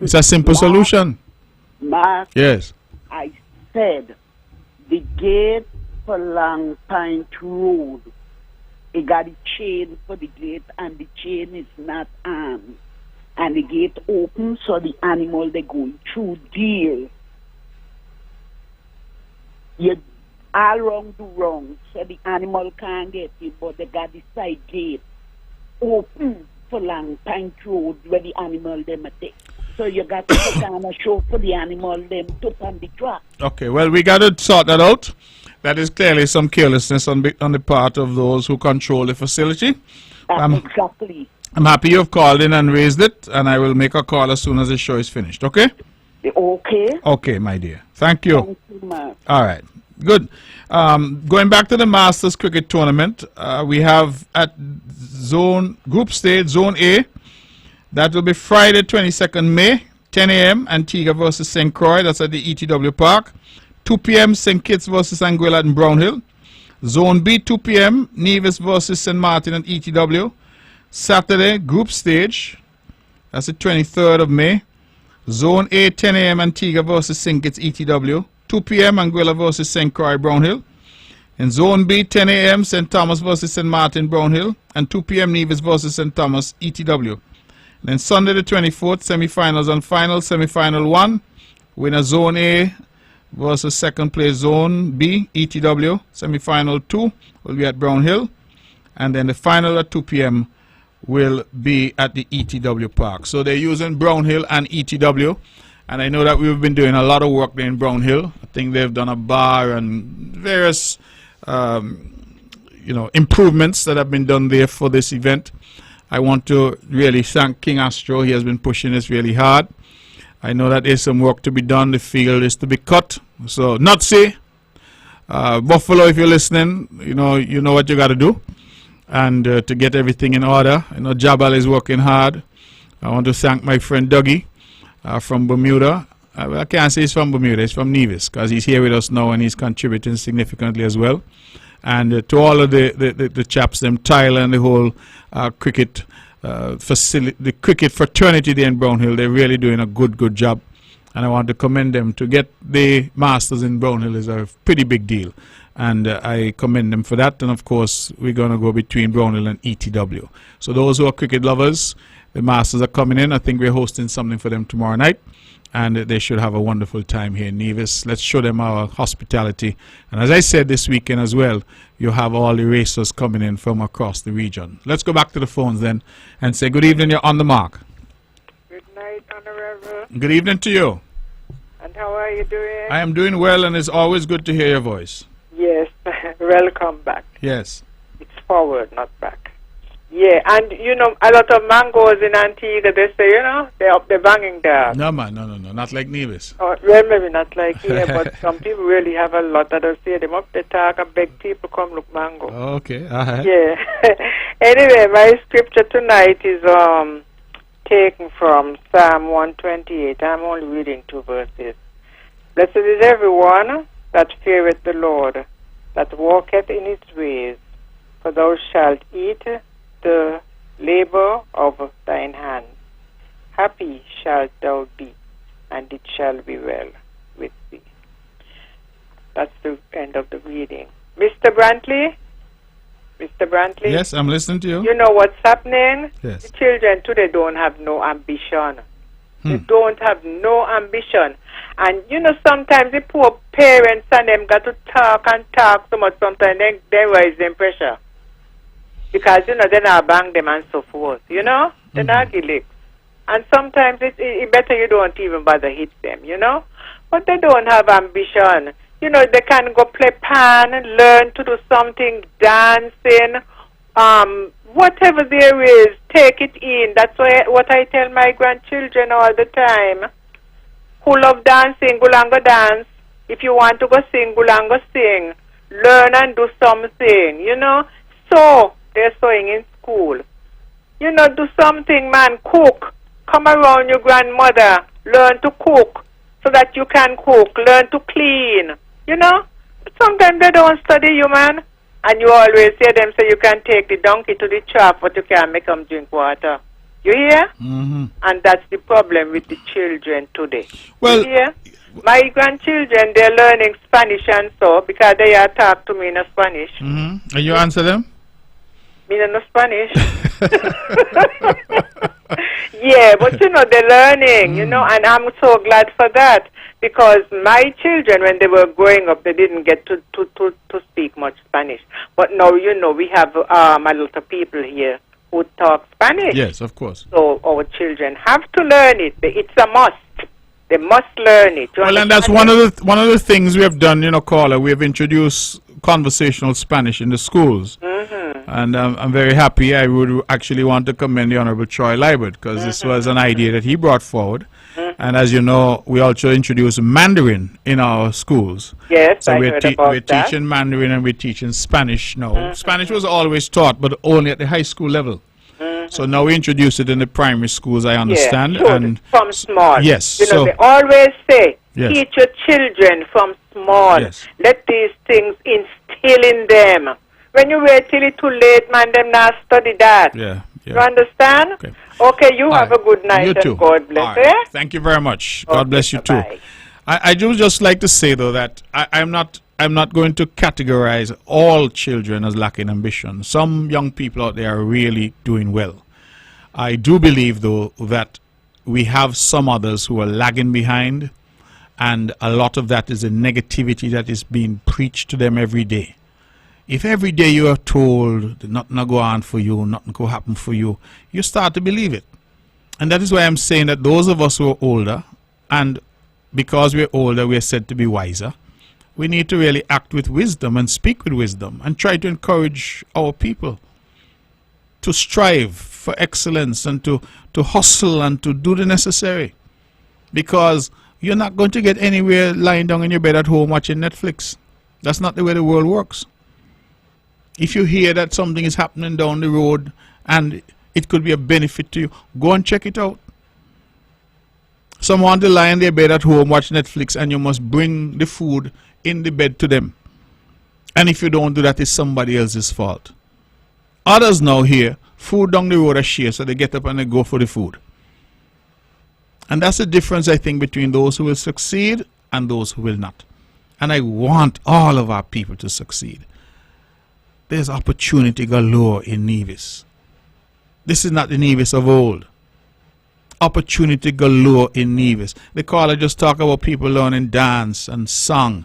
[SPEAKER 1] It's a simple solution.
[SPEAKER 5] Mark,
[SPEAKER 1] yes.
[SPEAKER 5] I said the gate for Long Pine Road, it got a chain for the gate and the chain is not on. And the gate open so the animal they going through there. You all wrong do wrong so the animal can't get in, but they got the side gate open for Long Pine Road where the animal them are take. So you got to put on a show for the animal them to on the track.
[SPEAKER 1] Okay, well we got to sort that out. That is clearly some carelessness on the part of those who control the facility.
[SPEAKER 5] Exactly.
[SPEAKER 1] I'm happy you've called in and raised it, and I will make a call as soon as the show is finished, okay?
[SPEAKER 5] Okay.
[SPEAKER 1] Okay, my dear. Thank you.
[SPEAKER 5] Thank you, Mark.
[SPEAKER 1] All right. Good. Going back to the Masters Cricket Tournament, we have at Group Stage, Zone A, that will be Friday, 22nd May, 10 a.m., Antigua versus St. Croix, that's at the ETW Park. 2 p.m., St. Kitts versus Anguilla in Brownhill. Zone B, 2 p.m., Nevis versus St. Martin at ETW. Saturday, Group Stage, that's the 23rd of May. Zone A, 10 a.m., Antigua versus St. Kitts, ETW. 2 p.m., Anguilla versus St. Croix, Brownhill. In Zone B, 10 a.m., St. Thomas versus St. Martin, Brownhill. And 2 p.m., Nevis versus St. Thomas, ETW. And then Sunday the 24th, semi-finals and finals. Semi-final 1, winner Zone A versus second place Zone B, ETW. Semi-final 2 will be at Brownhill. And then the final at 2 p.m. will be at the ETW Park. So they're using Brownhill and ETW. And I know that we've been doing a lot of work there in Brownhill. I think they've done a bar and various improvements that have been done there for this event. I want to really thank King Astro. He has been pushing this really hard. I know that there's some work to be done. The field is to be cut. So, Nutsy, Buffalo, if you're listening, you know what you got to do. And to get everything in order. I know Jabal is working hard. I want to thank my friend Dougie from Bermuda I can't say he's from Bermuda, he's from Nevis, because he's here with us now and he's contributing significantly as well. And to all of the chaps, them Tyler and the whole cricket facility, the cricket fraternity there in Brownhill, they're really doing a good job. And I want to commend them. To get the Masters in Brownhill is a pretty big deal. And I commend them for that. And of course, we're going to go between Brownhill and ETW. So those who are cricket lovers, the Masters are coming in. I think we're hosting something for them tomorrow night. And they should have a wonderful time here in Nevis. Let's show them our hospitality. And as I said this weekend as well, you have all the racers coming in from across the region. Let's go back to the phones then and say good evening. You're on the mark.
[SPEAKER 6] Good night, Honorable.
[SPEAKER 1] Good evening to you.
[SPEAKER 6] And how are you doing?
[SPEAKER 1] I am doing well, and it's always good to hear your voice.
[SPEAKER 6] Yes, welcome back.
[SPEAKER 1] Yes.
[SPEAKER 6] It's forward, not back. Yeah, and you know, a lot of mangoes in Antigua, they say, you know, they're up the banging there.
[SPEAKER 1] No, man, no, not like Nevis.
[SPEAKER 6] Oh, well, maybe not like here, but some people really have a lot that they say them up the talk and beg people come look mango.
[SPEAKER 1] Okay,
[SPEAKER 6] Yeah. Anyway, my scripture tonight is taken from Psalm 128. I'm only reading 2 verses. Blessed is everyone that feareth the Lord, that walketh in his ways, for thou shalt eat the labor of thine hands. Happy shalt thou be, and it shall be well with thee. That's the end of the reading. Mr. Brantley? Mr. Brantley?
[SPEAKER 1] Yes, I'm listening to you.
[SPEAKER 6] You know what's happening?
[SPEAKER 1] Yes.
[SPEAKER 6] The children today don't have no ambition. They don't have no ambition. And, you know, sometimes the poor parents and them got to talk and talk so much sometimes, they raise them pressure. Because, you know, they not bang them and so forth, you know? They not give licks. And sometimes it's better you don't even bother hit them, you know? But they don't have ambition. You know, they can go play pan, learn to do something, dancing, whatever there is, take it in. That's what I tell my grandchildren all the time. Who love dancing, go and go dance. If you want to go sing, go and go sing. Learn and do something, you know? So, they're sewing in school. You know, do something, man. Cook. Come around your grandmother. Learn to cook so that you can cook. Learn to clean. You know? Sometimes they don't study you, man. And you always hear them say you can take the donkey to the trough, but you can't make them drink water. You hear? And that's the problem with the children today.
[SPEAKER 1] Well,
[SPEAKER 6] you hear? My grandchildren, they're learning Spanish and so, because they are talk to me in Spanish.
[SPEAKER 1] And you answer them?
[SPEAKER 6] Me in Spanish. Yeah, but you know, they're learning, you know, and I'm so glad for that. Because my children, when they were growing up, they didn't get to speak much Spanish. But now, you know, we have a lot of people here who talk Spanish.
[SPEAKER 1] Yes, of course.
[SPEAKER 6] So our children have to learn it. It's a must. They must learn it.
[SPEAKER 1] Well, and that's one of the things we have done, you know, Carla. We have introduced conversational Spanish in the schools. And I'm very happy. I would actually want to commend the Honorable Troy Liebert, because this was an idea that he brought forward. And as you know, we also introduced Mandarin in our schools.
[SPEAKER 6] Yes,
[SPEAKER 1] so
[SPEAKER 6] I
[SPEAKER 1] we're
[SPEAKER 6] heard about that.
[SPEAKER 1] teaching Mandarin and we're teaching Spanish now. Spanish was always taught, but only at the high school level. So now we introduce it in the primary schools, I understand.
[SPEAKER 6] Yeah,
[SPEAKER 1] and
[SPEAKER 6] from small.
[SPEAKER 1] Yes.
[SPEAKER 6] You know, they always say,
[SPEAKER 1] Yes.
[SPEAKER 6] teach your children from small.
[SPEAKER 1] Yes.
[SPEAKER 6] Let these things instill in them. When you wait till it's too late, man, them not study that.
[SPEAKER 1] Yeah.
[SPEAKER 6] You understand? Okay, you have a good night.
[SPEAKER 1] You too.
[SPEAKER 6] And God bless.
[SPEAKER 1] Right. Thank you very much. God bless you too. I do just like to say though that I'm not going to categorize all children as lacking ambition. Some young people out there are really doing well. I do believe though that we have some others who are lagging behind, and a lot of that is the negativity that is being preached to them every day. If every day you are told that nothing will go on for you, nothing will happen for you, you start to believe it. And that is why I'm saying that those of us who are older, and because we're older, we're said to be wiser, we need to really act with wisdom and speak with wisdom and try to encourage our people to strive for excellence and to hustle and to do the necessary. Because you're not going to get anywhere lying down in your bed at home watching Netflix. That's not the way the world works. If you hear that something is happening down the road and it could be a benefit to you, go and check it out. Some want to lie in their bed at home, watch Netflix, and you must bring the food in the bed to them. And if you don't do that, it's somebody else's fault. Others now here, food down the road are share, so they get up and they go for the food. And that's the difference, I think, between those who will succeed and those who will not. And I want all of our people to succeed. There's opportunity galore in Nevis. This is not the Nevis of old. Opportunity galore in Nevis. The caller just talk about people learning dance and song,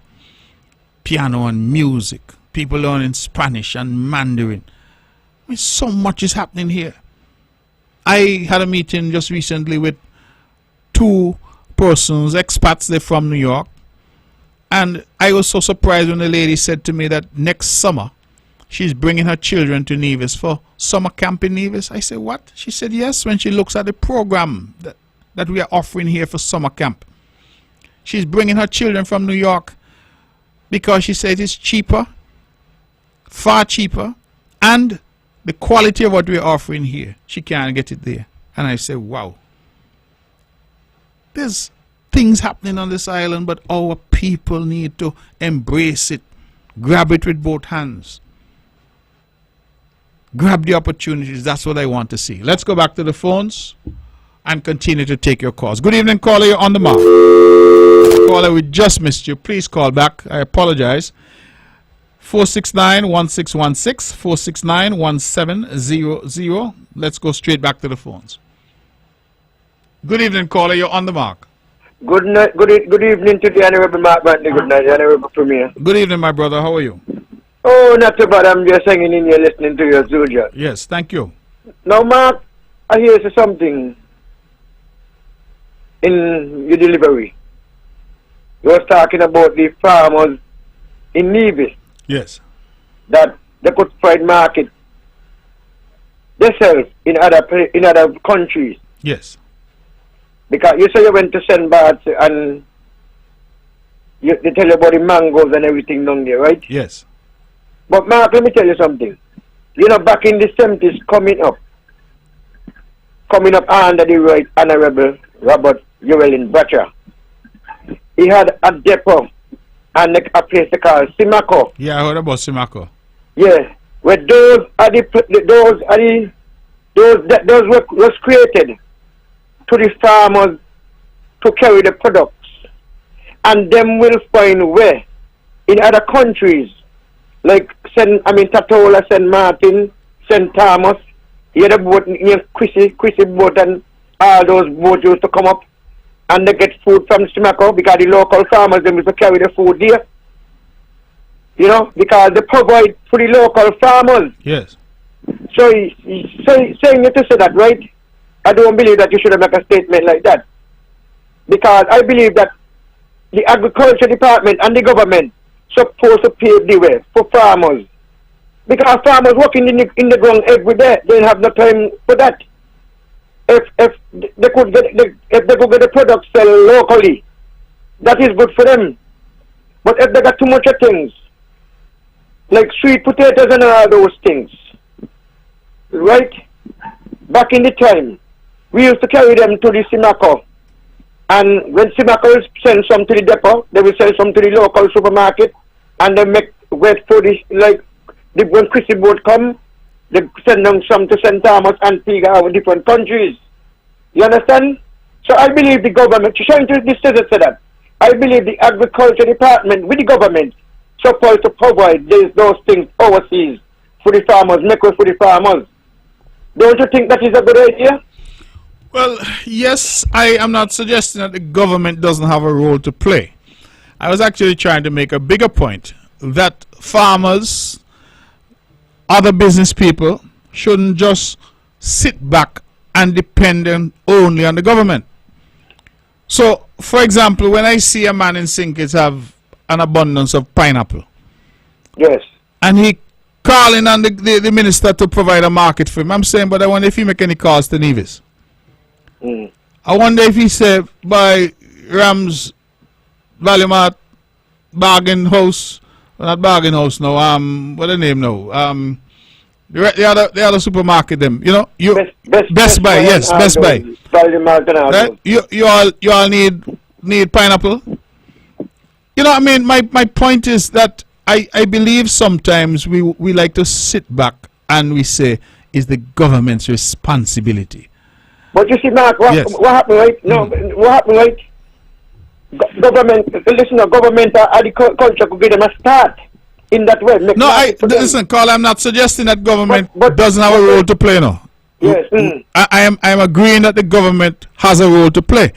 [SPEAKER 1] piano and music, people learning Spanish and Mandarin. I mean, so much is happening here. I had a meeting just recently with two persons, expats, they're from New York, and I was so surprised when the lady said to me that next summer she's bringing her children to Nevis for summer camp in Nevis. I said, what? She said, yes, when she looks at the program that we are offering here for summer camp. She's bringing her children from New York because she said it's cheaper, far cheaper, and the quality of what we're offering here, she can't get it there. And I said, wow. There's things happening on this island, but our people need to embrace it, grab it with both hands. Grab the opportunities. That's what I want to see. Let's go back to the phones and continue to take your calls. Good evening, caller. You're on the mark. Caller, we just missed you. Please call back. I apologize. 469-1616, 469-1700. Let's go straight back to the phones. Good evening, caller. You're on the mark.
[SPEAKER 7] Good night. Good evening to the Honorable Mark Brantley. Good night, the Honorable Premier.
[SPEAKER 1] Good evening, my brother. How are you?
[SPEAKER 7] Oh, not too bad. I'm just hanging in here listening to your Zuja.
[SPEAKER 1] Yes, thank you.
[SPEAKER 7] Now, Mark, I hear something in your delivery. You was talking about the farmers in Nevis.
[SPEAKER 1] Yes.
[SPEAKER 7] That they could find market themselves in other countries.
[SPEAKER 1] Yes.
[SPEAKER 7] Because you say you went to St. Barts and they tell you about the mangoes and everything down there, right?
[SPEAKER 1] Yes.
[SPEAKER 7] But Mark, let me tell you something. You know, back in the 70s, coming up under the right Honorable Robert Llewellyn Bratcher, he had a depot and a place they call Simaco.
[SPEAKER 1] Yeah, I heard about Simaco.
[SPEAKER 7] Yeah, where those was created to the farmers to carry the products, and them will find where in other countries like Tatola, St. Martin, St. Thomas, you had a boat near Chrissy boat, and all those boats used to come up and they get food from Simaco because the local farmers them used to carry the food there. You know, because they provide for the local farmers.
[SPEAKER 1] Yes.
[SPEAKER 7] So he's saying you to say that, right? I don't believe that you should make a statement like that. Because I believe that the agriculture department and the government supposed to pave the way for farmers. Because farmers working in the ground every day, they don't have no time for that. If they could get the products sell locally, that is good for them. But if they got too much of things, like sweet potatoes and all those things, right? Back in the time, we used to carry them to the Simaco. And when Simaco send some to the depot, they will sell some to the local supermarket, and they make wait for this, like when Chrissy boat come, they send them some to St. Thomas and Piga or different countries. You understand? So I believe the government, trying to say that, I believe the agriculture department with the government supposed to provide those things overseas for the farmers, make way for the farmers. Don't you think that is a good idea?
[SPEAKER 1] Well, yes, I am not suggesting that the government doesn't have a role to play. I was actually trying to make a bigger point that farmers, other business people, shouldn't just sit back and depend only on the government. So, for example, when I see a man in Sinkers have an abundance of pineapple,
[SPEAKER 7] yes,
[SPEAKER 1] and he calling on the minister to provide a market for him, I'm saying, but I wonder if he make any calls to Nevis. I wonder if he said by Rams Valley Mart Bargain House, not Bargain House now, what the name now? The other supermarket them. You know, Best Buy, yes, Best Buy. Right? You all need pineapple. You know, I mean, my point is that I believe sometimes we like to sit back and we say, is the government's responsibility.
[SPEAKER 7] But you see, Mark, what happened, right? No, what happened, right? Government, listen, government agriculture could give them a start in that way.
[SPEAKER 1] Listen, Carl, I'm not suggesting that government doesn't have a role to play now.
[SPEAKER 7] Yes.
[SPEAKER 1] I am agreeing that the government has a role to play.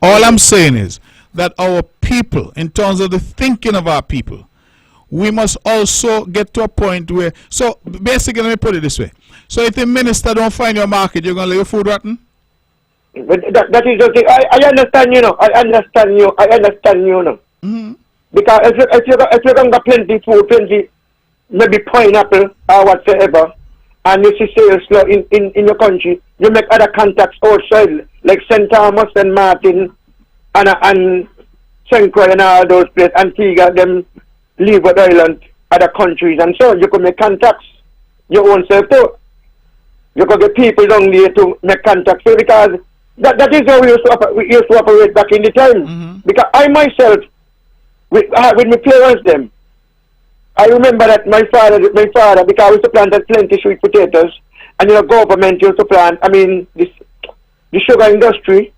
[SPEAKER 1] All I'm saying is that our people, in terms of the thinking of our people, we must also get to a point where, so basically, let me put it this way. So if the minister don't find your market, you're going to leave your food rotten?
[SPEAKER 7] But that is okay. I understand, you know. I understand you know.
[SPEAKER 1] Mm-hmm.
[SPEAKER 7] Because if you're going to plenty food, plenty, maybe pineapple or whatsoever, and you see sales in your country, you make other contacts outside, like St. Thomas and Martin and St. Croix and all those places, Antigua, them Leeward Island, other countries, and so you could make contacts your own self too. You could get people down there to make contacts too, because that is how we used to operate back in the time.
[SPEAKER 1] Mm-hmm.
[SPEAKER 7] Because I myself, with my parents them, I remember that my father, because we used to plant plenty sweet potatoes, and you know, government used to plant, the sugar industry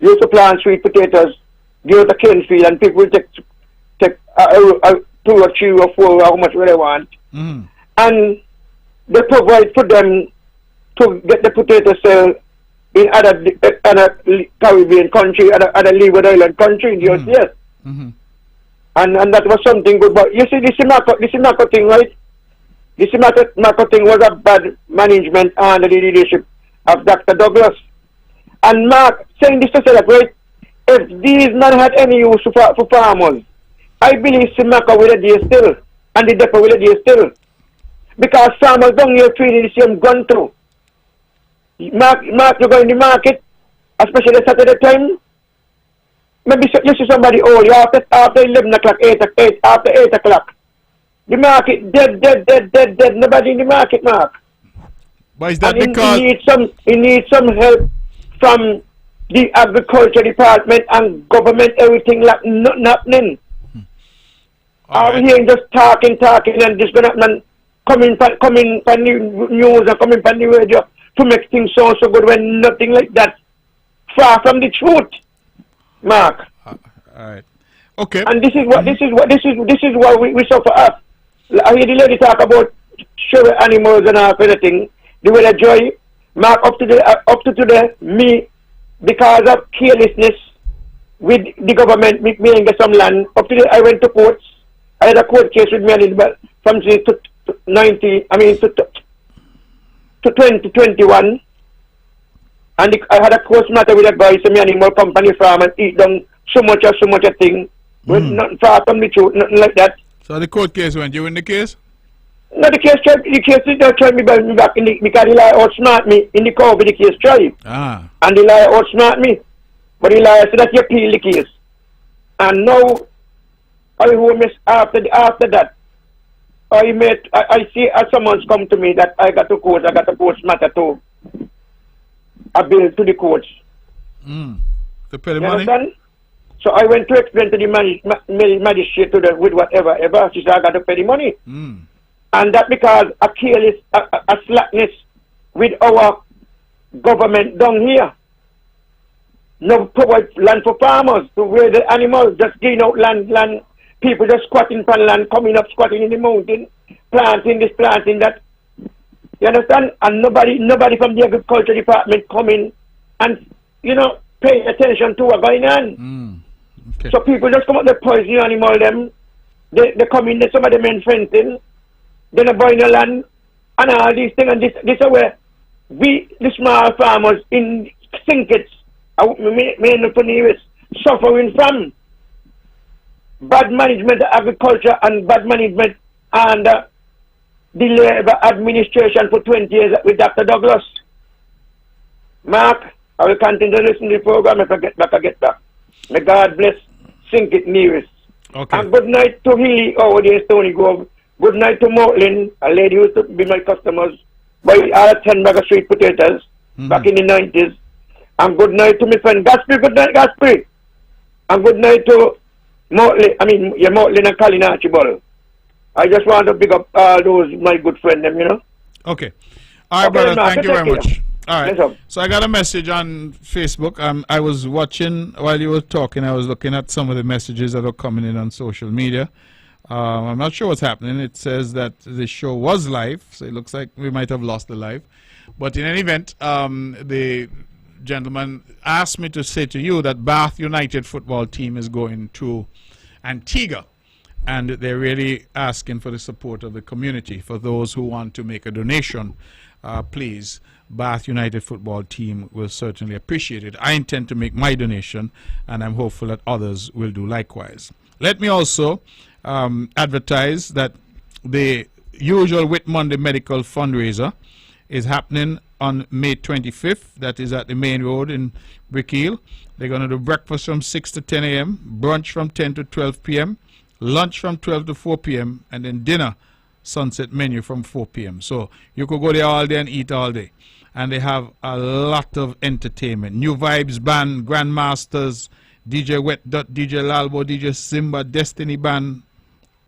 [SPEAKER 7] used to plant sweet potatoes, give the cane field, and people will take 2 or 3 or 4, how much they want.
[SPEAKER 1] Mm-hmm.
[SPEAKER 7] And they provide for them to get the potato sale in other Caribbean country, other Leeward Island country, yes.
[SPEAKER 1] Mm-hmm.
[SPEAKER 7] And that was something good. But you see, this Marco thing, right? This Marco thing was a bad management under the leadership of Dr. Douglas. And Mark, saying this to say that, right, if these men had any use for farmers, I believe Simako will be still, and the depot will be still. Because farmers down here treating the same gun too. Mark, you go in the market, especially Saturday time, maybe you see somebody old, after 11 o'clock, 8 o'clock. The market dead, nobody in the market, Mark.
[SPEAKER 1] But is that
[SPEAKER 7] and
[SPEAKER 1] because...
[SPEAKER 7] He needs some help from the agriculture department and government, everything like nothing happening. Are we here just talking, and just gonna coming from news and coming from the radio to make things so good when nothing like that. Far from the truth, Mark.
[SPEAKER 1] All right. Okay.
[SPEAKER 7] And this is what we suffer up. I hear the lady talk about sugar animals and all anything. They will enjoy. Mark, up to today, me, because of carelessness with the government, me and get some land. Up to today, I went to courts. I had a court case with me from 2021, and I had a course matter with a guy, some animal company farm, and eat down so much a thing. With nothing far from the truth, nothing like that.
[SPEAKER 1] So the court case went, you in the case?
[SPEAKER 7] No, the case tried me back because the liar outsmart me in the court with the case trial. And the liar outsmart me. But the liar said that you appeal the case. And now I will after that. I see as someone's come to me that I got a court matter to a bill to the courts.
[SPEAKER 1] To pay the money?
[SPEAKER 7] Understand? So I went to explain to the magistrate with whatever. She said I got to pay the money. And that because a careless, a slackness with our government down here. No provide land for farmers to where the animals just gain out land. People just squatting on land, coming up, squatting in the mountain, planting this, planting that. You understand? And nobody from the agriculture department coming and, paying attention to what's going on.
[SPEAKER 1] Okay.
[SPEAKER 7] So people just come up, they poison the animal, them. They come in, some of them in fencing, then they buy the land, and all these things, and this is where we, the small farmers in Sinkits, suffering from bad management of agriculture and bad management and the Labour administration for 20 years with Dr. Douglas. Mark, I will continue to listen to the program if I get back. May God bless Sinkit News.
[SPEAKER 1] Okay.
[SPEAKER 7] And good night to Healy over there in Stony Grove. Good night to Mortlin, a lady who used to be my customers. buy all 10 bag of sweet potatoes back in the 90s. And good night to my friend Gaspri. Good night, Gaspri. And good night to Motley. I mean, your Motley and Colin Archibald. I just want to pick up all those my good friend them, you know.
[SPEAKER 1] Okay. All right,
[SPEAKER 7] Okay,
[SPEAKER 1] brother.
[SPEAKER 7] Mark,
[SPEAKER 1] Thank you very much. All right.
[SPEAKER 7] Yes, sir.
[SPEAKER 1] So I got a message on Facebook. I was watching while you were talking. I was looking at some of the messages that are coming in on social media. I'm not sure what's happening. It says that the show was live, so it looks like we might have lost the live. But in any event, the gentleman asked me to say to you that Bath United football team is going to Antigua, and they're really asking for the support of the community. For those who want to make a donation, please, Bath United football team will certainly appreciate it. I intend to make my donation, and I'm hopeful that others will do likewise. Let me also advertise that the usual Whit Monday medical fundraiser is happening on May 25th. That is at the main road in Brickhill. They're going to do breakfast from 6 to 10 a.m., brunch from 10 to 12 p.m., lunch from 12 to 4 p.m., and then dinner, sunset menu from 4 p.m. So you could go there all day and eat all day. And they have a lot of entertainment. New Vibes Band, Grandmasters, DJ Wet Dot, DJ Lalbo, DJ Simba, Destiny Band,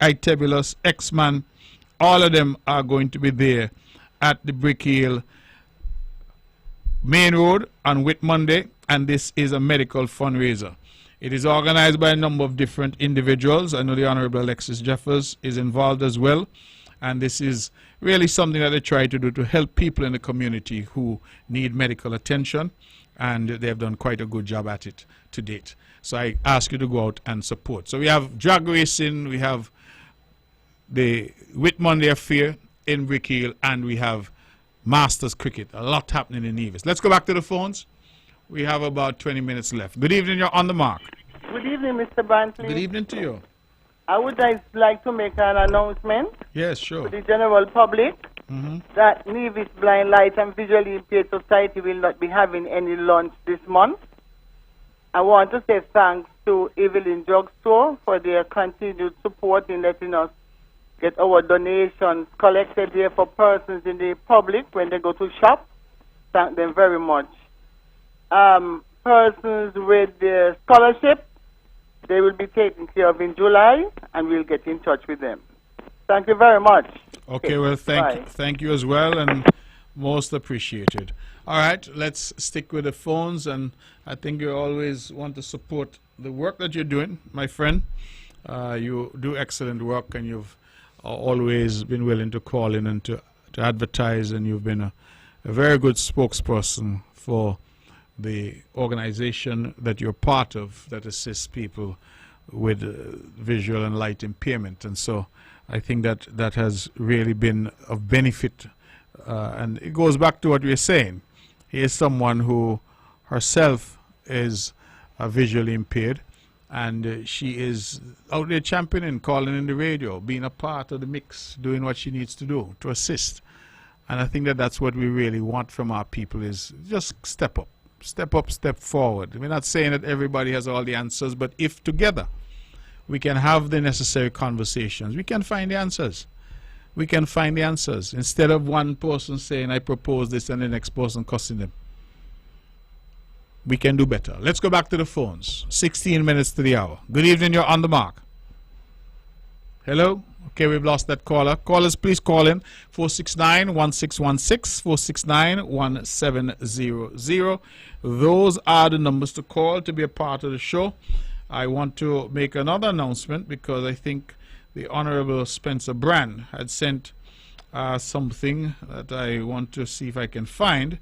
[SPEAKER 1] Itebulous, X-Man. All of them are going to be there at the Brickhill Main Road on Whit Monday. And this is a medical fundraiser. It is organized by a number of different individuals. I know the Honorable Alexis Jeffers is involved as well. And this is really something that they try to do to help people in the community who need medical attention. And they have done quite a good job at it to date. So I ask you to go out and support. So we have drag racing, we have the Whit Monday Affair in Brickhill, and we have Masters Cricket. A lot happening in Nevis. Let's go back to the phones. We have about 20 minutes left. Good evening, you're on the mark.
[SPEAKER 8] Good evening, Mr. Brantley.
[SPEAKER 1] Good evening to you.
[SPEAKER 8] I would like to make an announcement
[SPEAKER 1] Yes, sure.
[SPEAKER 8] to the general public that Nevis Blind, Light and Visually Impaired Society will not be having any lunch this month. I want to say thanks to Evelyn Drugstore for their continued support in letting us get our donations collected here for persons in the public when they go to shop. Thank them very much. Persons with their scholarship, they will be taken care of in July, and we'll get in touch with them. Thank you very much.
[SPEAKER 1] Okay, well, thank you as well, and most appreciated. All right, let's stick with the phones, and I think you always want to support the work that you're doing, my friend. You do excellent work, and you've always been willing to call in and to advertise, and you've been a very good spokesperson for the organization that you're part of that assists people with visual and light impairment. And so I think that that has really been of benefit. And it goes back to what we were saying. He is someone who herself is visually impaired, and she is out there championing, calling in the radio, being a part of the mix, doing what she needs to do to assist. And I think that that's what we really want from our people, is just step up, step forward. We're not saying that everybody has all the answers, but if together we can have the necessary conversations, we can find the answers. We can find the answers instead of one person saying, I propose this, and the next person cussing them. We can do better. Let's go back to the phones. 16 minutes to the hour. Good evening, you're on the mark. Hello? Okay, we've lost that caller. Callers, please call in 469-1616, 469-1700. Those are the numbers to call to be a part of the show. I want to make another announcement because I think the Honorable Spencer Brand had sent something that I want to see if I can find.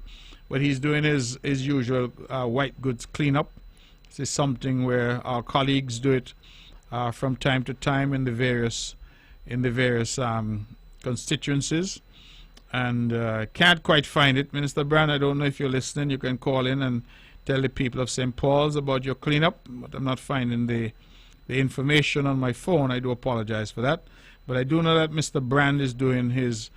[SPEAKER 1] But he's doing his usual white goods cleanup. This is something where our colleagues do it from time to time in the various constituencies, and can't quite find it. Minister Brand, I don't know if you're listening. You can call in and tell the people of St. Paul's about your cleanup, but I'm not finding the information on my phone. I do apologize for that, but I do know that Mr. Brand is doing his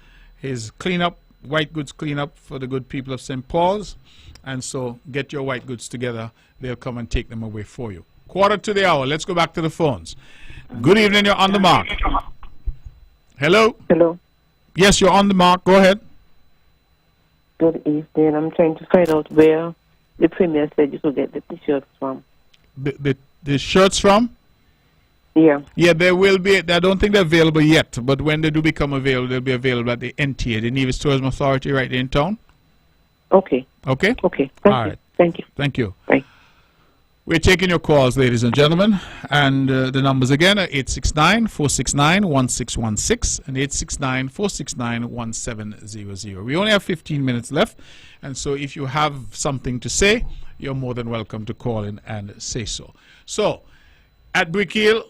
[SPEAKER 1] cleanup, white goods cleanup for the good people of St. Paul's, and so get your white goods together. They'll come and take them away for you. Quarter to the hour. Let's go back to the phones. Good evening, you're on the mark. Hello?
[SPEAKER 9] Hello.
[SPEAKER 1] Yes, you're on the mark. Go ahead.
[SPEAKER 9] Good evening. I'm trying to find out where the Premier said you could get the t-shirts from.
[SPEAKER 1] The shirts from?
[SPEAKER 9] Yeah.
[SPEAKER 1] Yeah, there will be. I don't think they're available yet, but when they do become available, they'll be available at the NTA, the Nevis Tourism Authority, right there in town.
[SPEAKER 9] Okay.
[SPEAKER 1] Okay?
[SPEAKER 9] Okay.
[SPEAKER 1] All
[SPEAKER 9] Thank you.
[SPEAKER 1] right.
[SPEAKER 9] Thank you.
[SPEAKER 1] Thank you.
[SPEAKER 9] Bye.
[SPEAKER 1] We're taking your calls, ladies and gentlemen, and the numbers again are 869-469-1616 and 869-469-1700. We only have 15 minutes left, and so if you have something to say, you're more than welcome to call in and say so. So, at Brick Hill,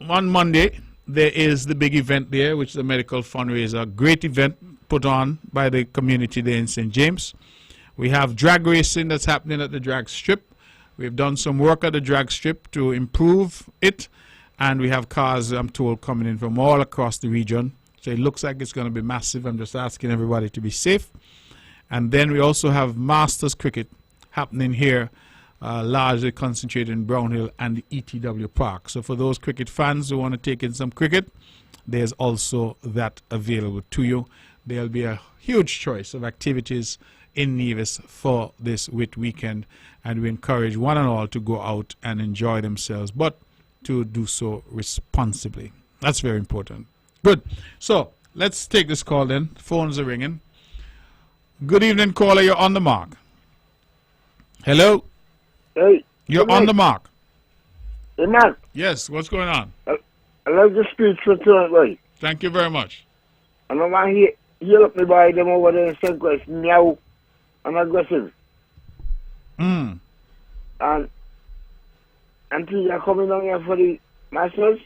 [SPEAKER 1] on Monday, there is the big event there, which is a medical fundraiser, a great event put on by the community there in St. James. We have drag racing that's happening at the drag strip. We've done some work at the drag strip to improve it, and we have cars, I'm told, coming in from all across the region. So it looks like it's going to be massive. I'm just asking everybody to be safe. And then we also have Masters Cricket happening here, largely concentrated in Brownhill and the ETW Park. So for those cricket fans who want to take in some cricket, there's also that available to you. There'll be a huge choice of activities in Nevis for this WIT weekend, and we encourage one and all to go out and enjoy themselves, but to do so responsibly. That's very important. Good. So let's take this call then. Phones are ringing. Good evening, caller. You're on the mark. Hello.
[SPEAKER 10] Hey.
[SPEAKER 1] You're on the mark.
[SPEAKER 10] Hey, Mark.
[SPEAKER 1] Yes. What's going on?
[SPEAKER 10] I love the speech for tonight, right?
[SPEAKER 1] Thank you very much.
[SPEAKER 10] And I want to hear up me by them over there and say, "Guys, meow and aggressive."
[SPEAKER 1] Mm.
[SPEAKER 10] And until you're coming down here for the Masters.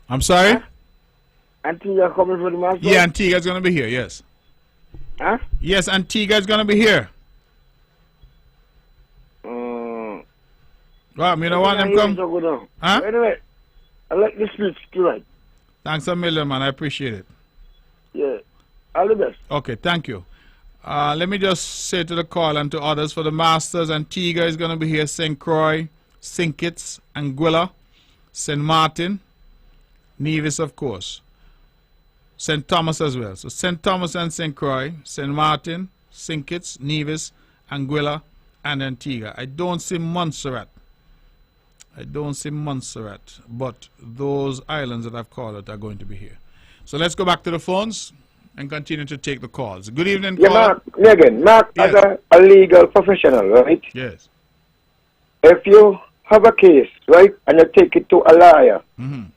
[SPEAKER 1] I'm sorry?
[SPEAKER 10] Huh? Until you're coming for the Masters.
[SPEAKER 1] Yeah, Antigua's going to be here, yes.
[SPEAKER 10] Huh?
[SPEAKER 1] Yes, Antigua's going to be here. Well, you know what? Them come. Huh?
[SPEAKER 10] Anyway, I like the speech tonight.
[SPEAKER 1] Thanks a million, man. I appreciate it.
[SPEAKER 10] Yeah. All the best.
[SPEAKER 1] Okay, thank you. Let me just say to the call and to others, for the Masters, Antigua is going to be here, St. Croix, St. Kitts, Anguilla, St. Martin, Nevis, of course, St. Thomas as well. So St. Thomas and St. Croix, St. Martin, St. Kitts, Nevis, Anguilla, and Antigua. I don't see Montserrat. But those islands that I've called out are going to be here. So let's go back to the phones and continue to take the calls. Good evening,
[SPEAKER 7] yeah,
[SPEAKER 1] caller.
[SPEAKER 7] Mark, Megan, Mark,
[SPEAKER 1] yes.
[SPEAKER 7] As a legal professional, right?
[SPEAKER 1] Yes.
[SPEAKER 7] If you have a case, right, and you take it to a lawyer, and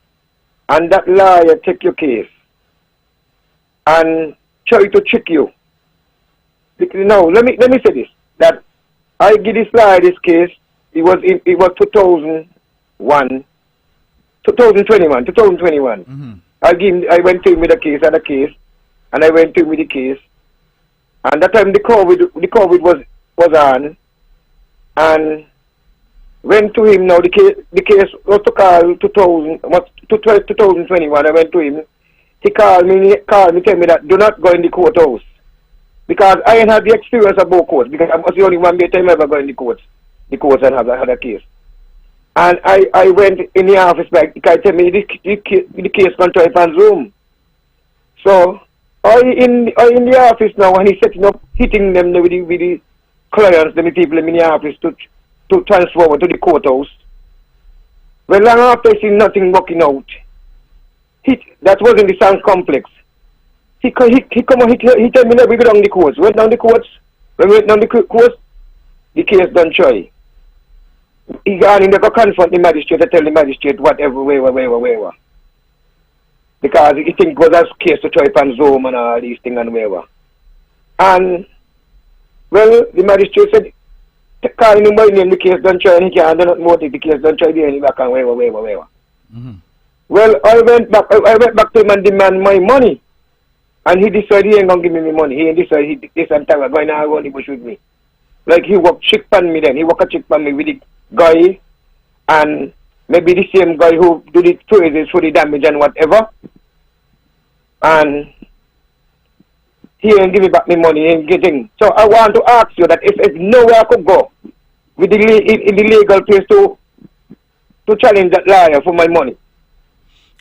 [SPEAKER 7] that lawyer take your case and try to trick you. Now, let me say this, that I give this lawyer this case. It was 2021. I went to him with a case, and I went to him with the case. And that time the COVID was on, and went to him. Now the case was to call 2021. I went to him. He called me, tell me that do not go in the courthouse, because I ain't had the experience about courts, because I was the only one time ever go in the courts and had a case. And I went in the office back. He tell me the case control on Zoom. So I in the office now, and he's setting up, hitting them with the clients, the people in the office to transfer over to the courthouse. Well, long after I see nothing working out, that was in the Sound Complex. He tell me that we go down the courts. Went down the courts. When we went down the courts, the case done try. He got in there to confront the magistrate to tell the magistrate whatever, wherever. Because he think it was a case to try upon Zoom and all these things and wherever. And, well, the magistrate said, calling him by name, the case done try, and he can't do nothing more, the case done try, the back and wherever. Well, I went back to him and demand my money. And he decided he ain't going to give me my money. He decided this and that, going around the bush with me. Like he worked chick pan me then. He worked a chick pan me with the guy, and maybe the same guy who do the praises for the damage and whatever. And he ain't give me back my money, he ain't getting. So I want to ask you that if nowhere I could go with the legal place to challenge that lawyer for my money.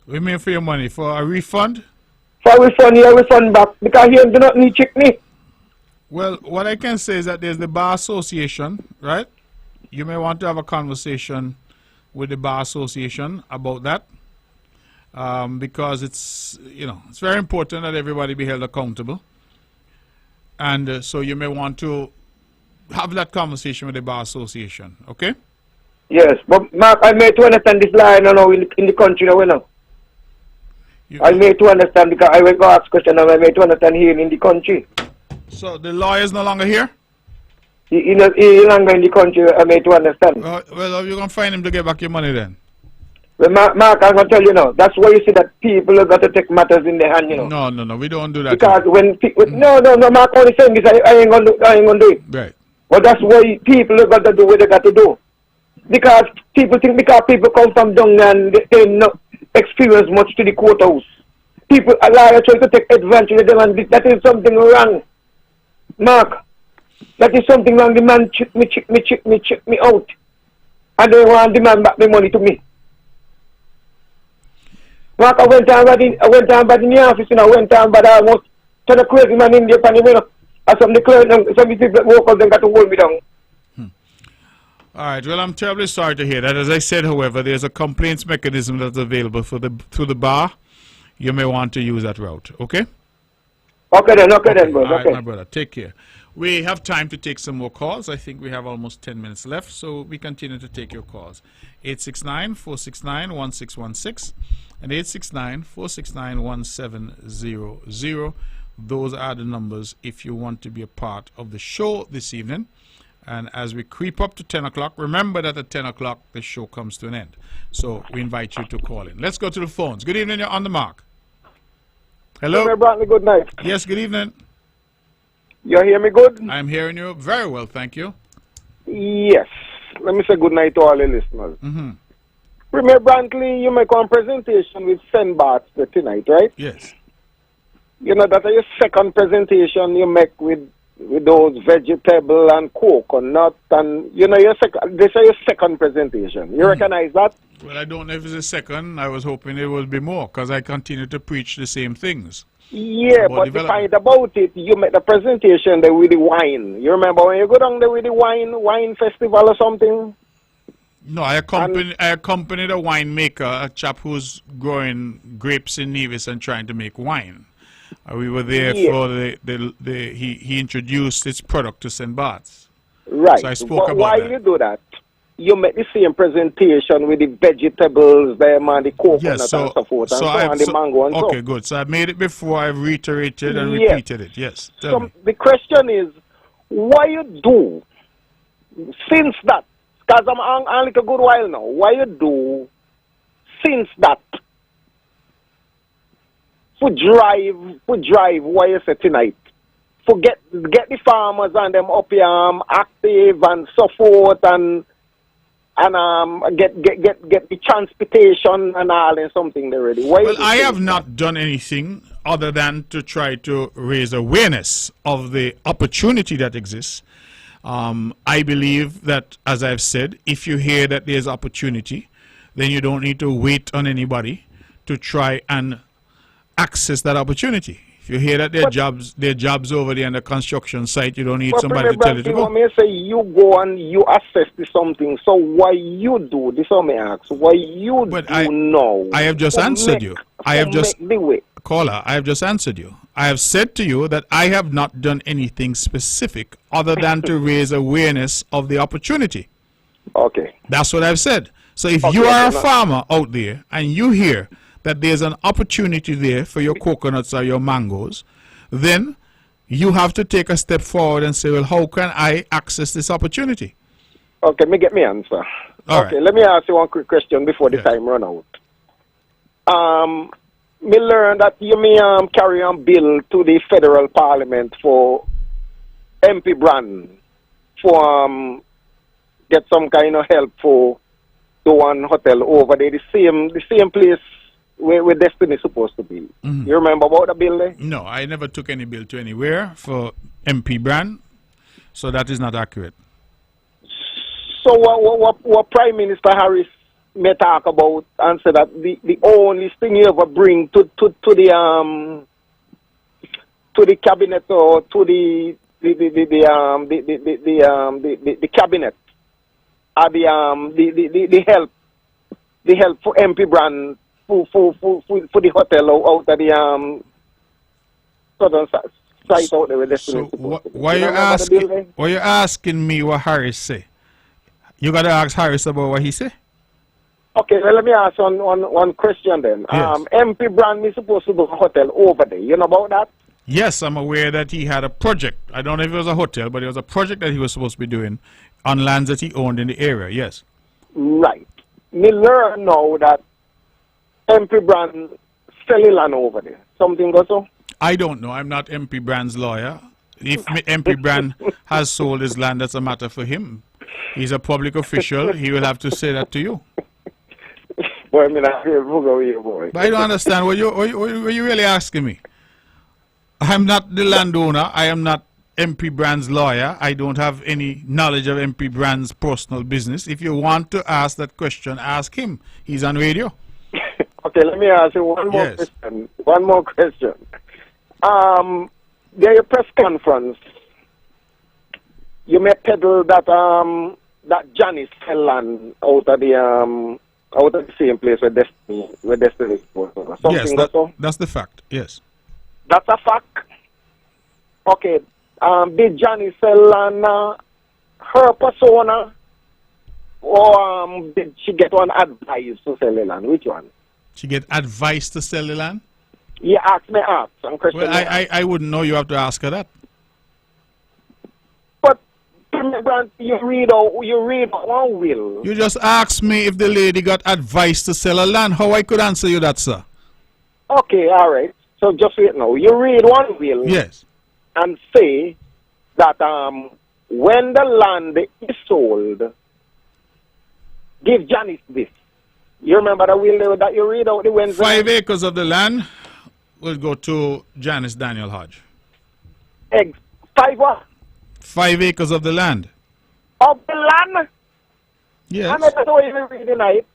[SPEAKER 1] What do you mean for your money? For a refund?
[SPEAKER 7] For refund here, refund back. Because here do not need check me.
[SPEAKER 1] Well, what I can say is that there's the Bar Association, right? You may want to have a conversation with the Bar Association about that. Because it's, you know, it's very important that everybody be held accountable. And so you may want to have that conversation with the Bar Association, okay?
[SPEAKER 7] Yes, but Mark, I made to understand this line now in the country now, you know. I made to understand because I went to ask question and I made to understand here in the country.
[SPEAKER 1] So the lawyer is no longer here?
[SPEAKER 7] He no longer in the country, I made to understand.
[SPEAKER 1] Well, you're going to find him to get back your money then?
[SPEAKER 7] Well, Mark, I'm going to tell you now, that's why you see that people have got to take matters in their hand, you know.
[SPEAKER 1] No, we don't do that.
[SPEAKER 7] Because when people, no, Mark only saying this, I ain't going to do it.
[SPEAKER 1] Right.
[SPEAKER 7] But that's why people have got to do what they got to do. Because people think because people come from down and they not experience much to the courthouse. People, a liar try to take advantage of them and that is something wrong. Mark, that is something wrong. The man check me out. And they want the man back the money to me. Mark, I went down in the office and I went down but I almost to the crazy man in there and you know, and some people that woke up and got to hold me down.
[SPEAKER 1] All right. Well, I'm terribly sorry to hear that. As I said, however, there's a complaints mechanism that's available through the bar. You may want to use that route. Okay?
[SPEAKER 7] Okay then, bro.
[SPEAKER 1] All right, my brother. Take care. We have time to take some more calls. I think we have almost 10 minutes left, so we continue to take your calls. 869-469-1616 and 869-469-1700. Those are the numbers if you want to be a part of the show this evening. And as we creep up to 10 o'clock, remember that at 10 o'clock the show comes to an end. So we invite you to call in. Let's go to the phones. Good evening, you're on the mark. Hello?
[SPEAKER 11] Mr. Brantley, good night.
[SPEAKER 1] Yes, good evening.
[SPEAKER 11] You hear me good?
[SPEAKER 1] I'm hearing you very well, thank you.
[SPEAKER 11] Yes. Let me say good night to all the listeners. Premier Brantley, you make one presentation with Barts tonight, right?
[SPEAKER 1] Yes.
[SPEAKER 11] You know, that is your second presentation you make with those vegetable and coconut and you know this is your second presentation. You recognize that?
[SPEAKER 1] Well, I don't know if it's a second. I was hoping it would be more because I continue to preach the same things.
[SPEAKER 11] Yeah, but the point about it, you make the presentation there with the wine. You remember when you go down there with the wine festival or something?
[SPEAKER 1] No, I accompanied a winemaker, a chap who's growing grapes in Nevis and trying to make wine. We were there for he introduced his product to St. Barts.
[SPEAKER 11] Right.
[SPEAKER 1] So I spoke about
[SPEAKER 11] while
[SPEAKER 1] that.
[SPEAKER 11] You do that, you make the same presentation with the vegetables, the coconut and so forth, and so on, the mango and so.
[SPEAKER 1] Okay, good. So I made it before. I've reiterated and repeated it. Yes. Tell me.
[SPEAKER 11] The question is, why you do, since that, because I'm on like a good while now, why you do, since that, for drive, why you say tonight? Get the farmers and them up here active and so forth and get the transportation and all and something already.
[SPEAKER 1] Well, I have not done anything other than to try to raise awareness of the opportunity that exists. I believe that, as I've said, if you hear that there's opportunity, then you don't need to wait on anybody to try and access that opportunity. If you hear that there are jobs over there on the construction site, you don't need somebody to tell you to go.
[SPEAKER 11] May say you go and you assess the something. So why you do this? I may ask. Why you know?
[SPEAKER 1] I have just answered you. I have just caller. I have just answered you. I have said to you that I have not done anything specific other than to raise awareness of the opportunity.
[SPEAKER 11] Okay.
[SPEAKER 1] That's what I've said. So if you are a farmer out there and you hear that there's an opportunity there for your coconuts or your mangoes, then you have to take a step forward and say, well, how can I access this opportunity?
[SPEAKER 11] Okay, me get me answer. Okay, let me ask you one quick question before the time run out. Me learn that you may carry on bill to the federal parliament for MP Brand for get some kind of help for the one hotel over there, the same place where Destiny is supposed to be. You remember about the bill there?
[SPEAKER 1] No, I never took any bill to anywhere for MP Brand, so that is not accurate.
[SPEAKER 11] So what Prime Minister Harris may talk about and say that the only thing you ever bring to the to the cabinet or to the cabinet are the help for MP Brand for the hotel out of the southern site out there.
[SPEAKER 1] So why you asking me what Harris say? You gotta ask Harris about what he say.
[SPEAKER 11] Okay, well, let me ask one question then.
[SPEAKER 1] Yes.
[SPEAKER 11] MP Brand is supposed to do a hotel over there. You know about that?
[SPEAKER 1] Yes, I'm aware that he had a project. I don't know if it was a hotel, but it was a project that he was supposed to be doing on lands that he owned in the area. Yes.
[SPEAKER 11] Right. Me learn now that MP Brand selling land over there. Something goes on?
[SPEAKER 1] I don't know. I'm not MP Brand's lawyer. If MP Brand has sold his land, that's a matter for him. He's a public official. He will have to say that to you.
[SPEAKER 11] Boy, I boy.
[SPEAKER 1] But I don't understand. What you really asking me? I'm not the landowner. I am not MP Brand's lawyer. I don't have any knowledge of MP Brand's personal business. If you want to ask that question, ask him. He's on radio.
[SPEAKER 11] Okay, let me ask you one more question. One more question. There a press conference. You may peddle that that Johnny sell land out of the same place where Destiny was.
[SPEAKER 1] Yes, that's the fact. Yes.
[SPEAKER 11] That's a fact. Okay. Did Johnny sell land her persona, or did she get one advice to sell the land? Which one?
[SPEAKER 1] She get advice to sell the land?
[SPEAKER 11] Yeah, ask me. Some question.
[SPEAKER 1] Well, I wouldn't know. You have to ask her that.
[SPEAKER 11] But you read one will.
[SPEAKER 1] You just asked me if the lady got advice to sell her land. How I could answer you that, sir?
[SPEAKER 11] Okay, all right. So just wait now. You read one will.
[SPEAKER 1] Yes.
[SPEAKER 11] And say that when the land is sold, give Janice this. You remember the will that you read out the Wednesday?
[SPEAKER 1] 5 acres of the land will go to Janice Daniel Hodge.
[SPEAKER 11] 5 what?
[SPEAKER 1] 5 acres of the land.
[SPEAKER 11] Of the land?
[SPEAKER 1] Yes.
[SPEAKER 11] And that's what you read tonight.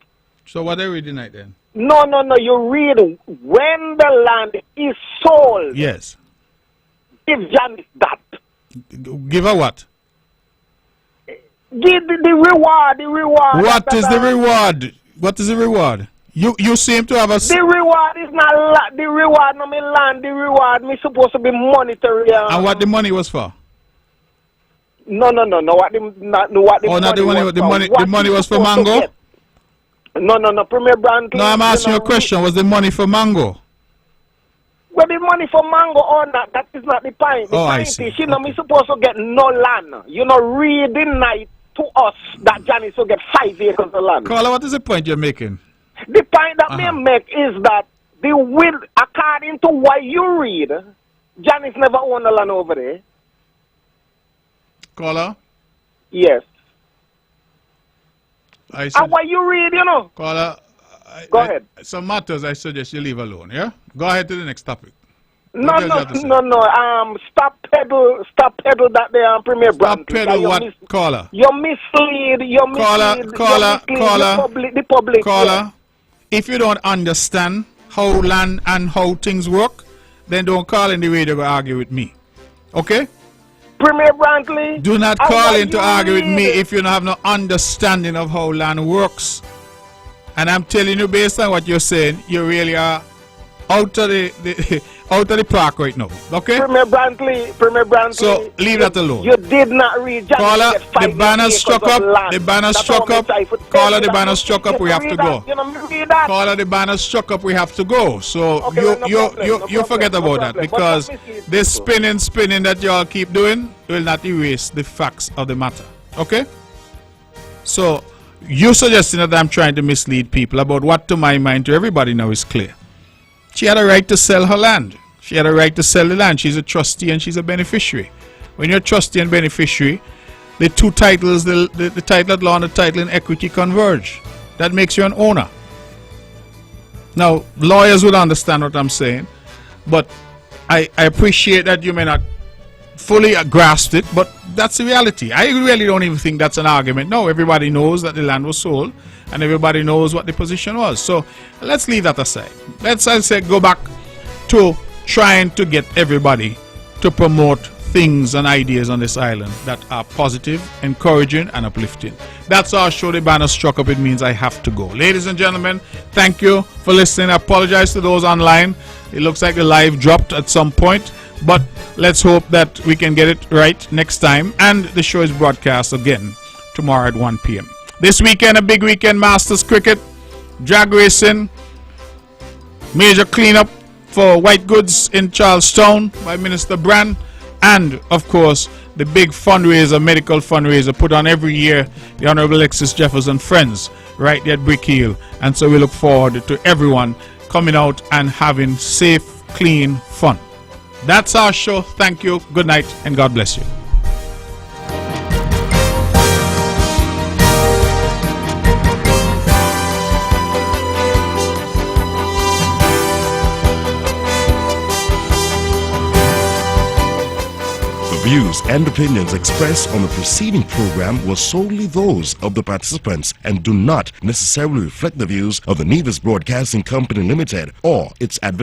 [SPEAKER 1] So what are you reading tonight then?
[SPEAKER 11] No. You read when the land is sold.
[SPEAKER 1] Yes.
[SPEAKER 11] Give Janice that.
[SPEAKER 1] Give her what?
[SPEAKER 11] Give the reward. The reward.
[SPEAKER 1] What is the reward? What is the reward? You seem to have a...
[SPEAKER 11] The reward is not the reward, no me land. The reward me supposed to be monetary.
[SPEAKER 1] And what the money was for?
[SPEAKER 11] No. What the
[SPEAKER 1] money was for mango?
[SPEAKER 11] No. Premier Brantley.
[SPEAKER 1] No, I'm asking you a question. Was the money for mango?
[SPEAKER 11] Well, the money for mango or not, that is not the point. The point is, you know, me supposed to get no land. You know, read the night to us that Janice will get 5 acres of land.
[SPEAKER 1] Caller, what is the point you're making?
[SPEAKER 11] The point that me make is that the will, according to what you read, Janice never owned the land over there.
[SPEAKER 1] Caller?
[SPEAKER 11] Yes.
[SPEAKER 1] I said,
[SPEAKER 11] and what you read, you know.
[SPEAKER 1] Caller,
[SPEAKER 11] go ahead.
[SPEAKER 1] Some matters I suggest you leave alone, yeah? Go ahead to the next topic.
[SPEAKER 11] No. Stop peddle that there, Premier Brantley.
[SPEAKER 1] Stop peddle what, caller?
[SPEAKER 11] You mislead. The public.
[SPEAKER 1] Caller, if you don't understand how land and how things work, then don't call in the radio to argue with me. Okay?
[SPEAKER 11] Premier Brantley.
[SPEAKER 1] Do not call in to argue with me if you don't have no understanding of how land works. And I'm telling you, based on what you're saying, you really are out of the park right now. Okay?
[SPEAKER 11] Premier Brantley.
[SPEAKER 1] So leave that alone.
[SPEAKER 11] You did not read.
[SPEAKER 1] Caller, the banner struck up. The banner struck up. Caller, the banner struck up. We have to go. Caller, the banner struck up. We have to go. So you forget about that, because this spinning that y'all keep doing will not erase the facts of the matter. Okay? So you suggesting that I'm trying to mislead people about what, to my mind, to everybody now is clear. She had a right to sell her land. She had a right to sell the land. She's a trustee and she's a beneficiary. When you're a trustee and beneficiary, the two titles, the title at law and the title in equity converge. That makes you an owner. Now, lawyers would understand what I'm saying, but I appreciate that you may not fully grasp it, but that's the reality. I really don't even think that's an argument. No, everybody knows that the land was sold and everybody knows what the position was. So let's leave that aside. Let's, I say, go back to trying to get everybody to promote things and ideas on this island that are positive, encouraging, and uplifting. That's our show. The banner struck up. It means I have to go. Ladies and gentlemen, thank you for listening. I apologize to those online. It looks like the live dropped at some point, but let's hope that we can get it right next time. And the show is broadcast again tomorrow at 1 p.m. This weekend, a big weekend: Masters cricket, drag racing, major cleanup for white goods in Charlestown by Minister Brand, and of course the big fundraiser, medical fundraiser put on every year, the Honorable Alexis Jefferson Friends right there at Brick Hill. And so we look forward to everyone coming out and having safe, clean fun. That's our show. Thank you, good night, and God bless you.
[SPEAKER 12] The views and opinions expressed on the preceding program were solely those of the participants and do not necessarily reflect the views of the Nevis Broadcasting Company Limited or its advertisers.